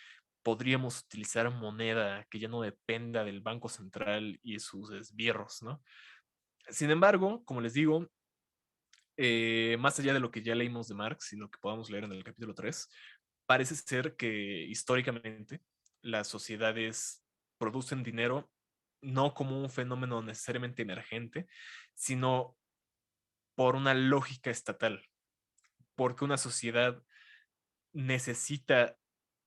podríamos utilizar moneda que ya no dependa del Banco Central y sus esbirros, ¿no? Sin embargo, como les digo, más allá de lo que ya leímos de Marx y lo que podamos leer en el capítulo 3, parece ser que históricamente las sociedades producen dinero no como un fenómeno necesariamente emergente, sino por una lógica estatal, porque una sociedad necesita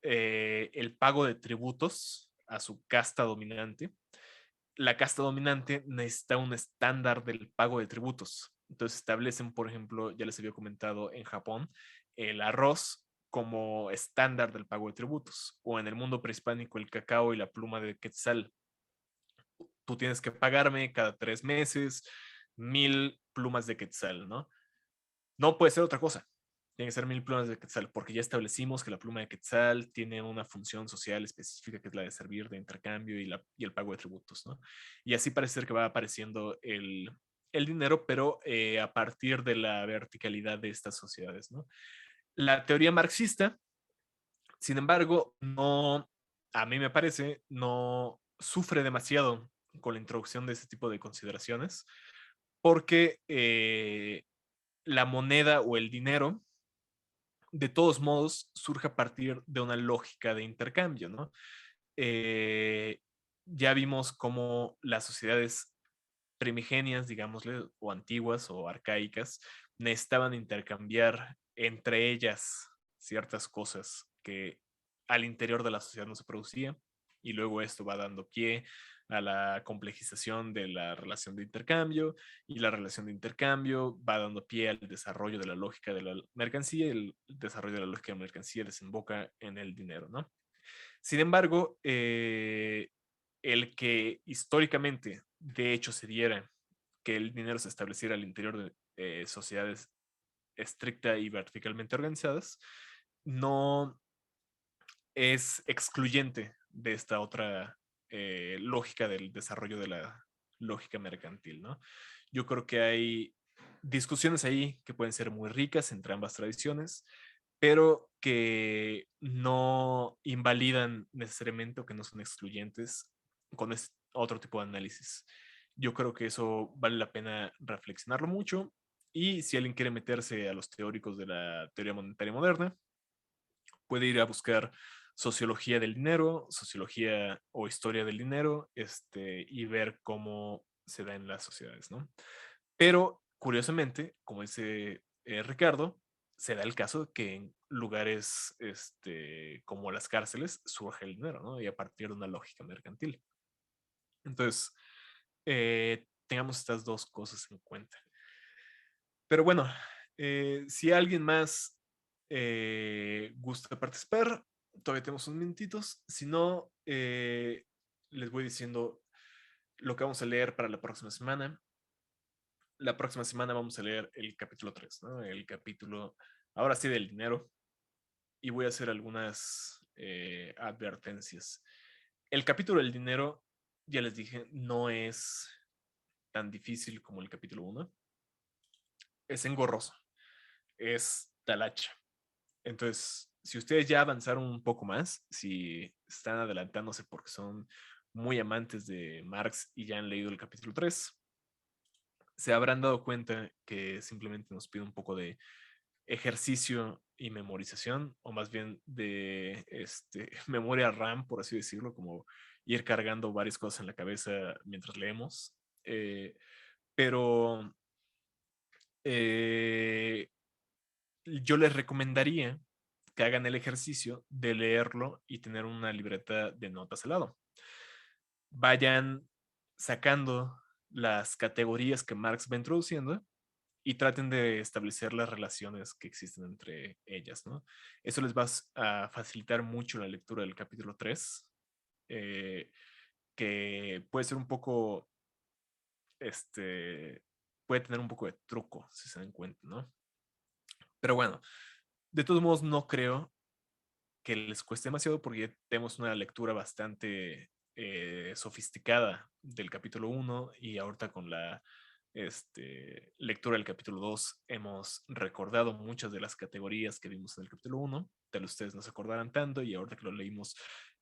el pago de tributos a su casta dominante. La casta dominante necesita un estándar del pago de tributos. Entonces establecen, por ejemplo, ya les había comentado en Japón, el arroz como estándar del pago de tributos, o en el mundo prehispánico el cacao y la pluma de quetzal. Tú tienes que pagarme cada 3 meses 1000 plumas de quetzal, ¿no? No puede ser otra cosa. Tiene que ser 1000 plumas de quetzal, porque ya establecimos que la pluma de quetzal tiene una función social específica que es la de servir de intercambio y el pago de tributos, ¿no? Y así parece ser que va apareciendo el dinero, pero a partir de la verticalidad de estas sociedades, ¿no? La teoría marxista, sin embargo, no, a mí me parece, no sufre demasiado con la introducción de este tipo de consideraciones, porque la moneda o el dinero de todos modos surge a partir de una lógica de intercambio, ¿no? Eh, ya vimos cómo las sociedades primigenias, digámosle, o antiguas o arcaicas, necesitaban intercambiar entre ellas ciertas cosas que al interior de la sociedad no se producían, y luego esto va dando pie a la complejización de la relación de intercambio, y la relación de intercambio va dando pie al desarrollo de la lógica de la mercancía, y el desarrollo de la lógica de la mercancía desemboca en el dinero, ¿no? Sin embargo, el que históricamente, de hecho, se diera que el dinero se estableciera al interior de sociedades estricta y verticalmente organizadas, no es excluyente de esta otra lógica del desarrollo de la lógica mercantil, ¿no? Yo creo que hay discusiones ahí que pueden ser muy ricas entre ambas tradiciones, pero que no invalidan necesariamente o que no son excluyentes con otro tipo de análisis. Yo creo que eso vale la pena reflexionarlo mucho, y si alguien quiere meterse a los teóricos de la teoría monetaria moderna, puede ir a buscar sociología del dinero, sociología o historia del dinero, y ver cómo se da en las sociedades, ¿no? Pero, curiosamente, como dice Ricardo, se da el caso que en lugares como las cárceles surge el dinero, ¿no? Y a partir de una lógica mercantil. Entonces, tengamos estas dos cosas en cuenta. Pero bueno, si alguien más gusta participar, todavía tenemos unos minutitos. Si no, les voy diciendo lo que vamos a leer para la próxima semana. La próxima semana vamos a leer el capítulo 3, ¿no? El capítulo, ahora sí, del dinero. Y voy a hacer algunas advertencias. El capítulo del dinero, ya les dije, no es tan difícil como el capítulo 1. Es engorroso, es talacha. Entonces, si ustedes ya avanzaron un poco más, si están adelantándose porque son muy amantes de Marx y ya han leído el capítulo 3, se habrán dado cuenta que simplemente nos pide un poco de ejercicio y memorización, o más bien de memoria RAM, por así decirlo, como ir cargando varias cosas en la cabeza mientras leemos. Pero yo les recomendaría que hagan el ejercicio de leerlo y tener una libreta de notas al lado. Vayan sacando las categorías que Marx va introduciendo y traten de establecer las relaciones que existen entre ellas, ¿no? Eso les va a facilitar mucho la lectura del capítulo 3, que puede ser un poco, puede tener un poco de truco, si se dan cuenta, ¿no? Pero bueno, de todos modos no creo que les cueste demasiado porque ya tenemos una lectura bastante sofisticada del capítulo 1 y ahorita con la lectura del capítulo 2 hemos recordado muchas de las categorías que vimos en el capítulo 1, tal vez ustedes no se acordarán tanto y ahorita que lo leímos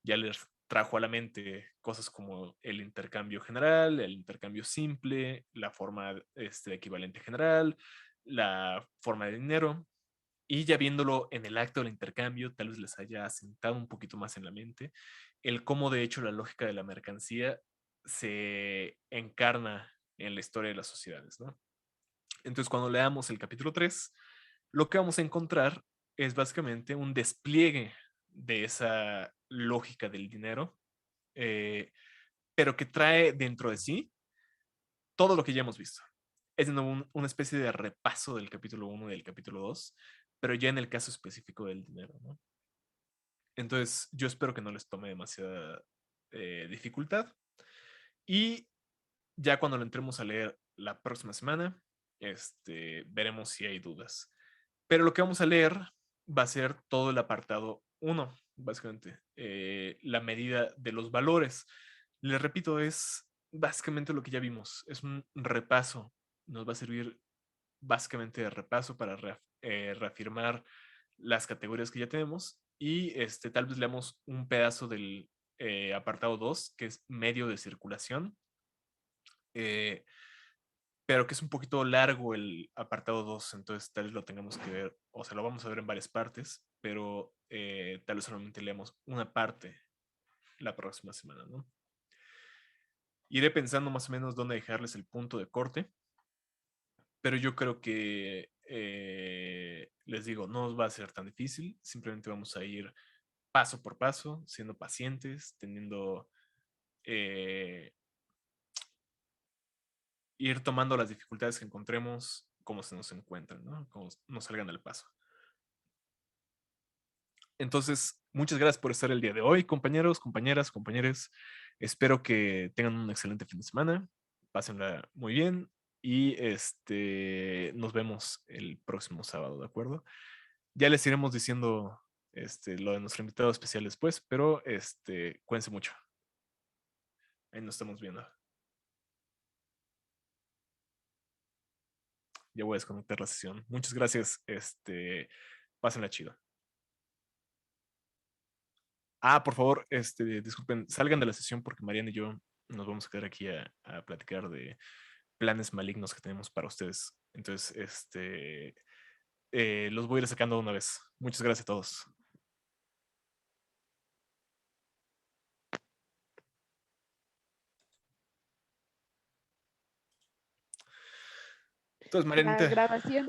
ya les trajo a la mente cosas como el intercambio general, el intercambio simple, la forma equivalente general, la forma de dinero. Y ya viéndolo en el acto del intercambio, tal vez les haya asentado un poquito más en la mente el cómo de hecho la lógica de la mercancía se encarna en la historia de las sociedades, ¿no? Entonces, cuando leamos el capítulo 3, lo que vamos a encontrar es básicamente un despliegue de esa lógica del dinero, eh, pero que trae dentro de sí todo lo que ya hemos visto. Es de nuevo una especie de repaso del capítulo 1 y del capítulo 2, pero ya en el caso específico del dinero, ¿no? Entonces, yo espero que no les tome demasiada dificultad. Y ya cuando lo entremos a leer la próxima semana, veremos si hay dudas. Pero lo que vamos a leer va a ser todo el apartado 1, básicamente, la medida de los valores. Les repito, es básicamente lo que ya vimos, es un repaso, nos va a servir básicamente de repaso para reafirmar las categorías que ya tenemos y tal vez leamos un pedazo del apartado 2, que es medio de circulación, eh, pero que es un poquito largo el apartado 2, entonces tal vez lo tengamos que ver, o sea, lo vamos a ver en varias partes, pero tal vez solamente leamos una parte la próxima semana, ¿no? Iré pensando más o menos dónde dejarles el punto de corte, pero yo creo que, les digo, no nos va a ser tan difícil, simplemente vamos a ir paso por paso, siendo pacientes, teniendo, ir tomando las dificultades que encontremos como se nos encuentran, ¿no? Como nos salgan del paso. Entonces, muchas gracias por estar el día de hoy, compañeros, compañeras, compañeros. Espero que tengan un excelente fin de semana. Pásenla muy bien y nos vemos el próximo sábado, ¿de acuerdo? Ya les iremos diciendo lo de nuestro invitado especial después, pero cuídense mucho. Ahí nos estamos viendo. Ya voy a desconectar la sesión. Muchas gracias. Pásenla chido. Por favor, disculpen, salgan de la sesión porque Mariana y yo nos vamos a quedar aquí a platicar de planes malignos que tenemos para ustedes. Entonces, los voy a ir sacando de una vez. Muchas gracias a todos. Entonces, La Marianita. grabación.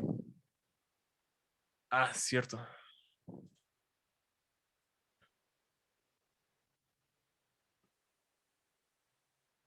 Ah, cierto.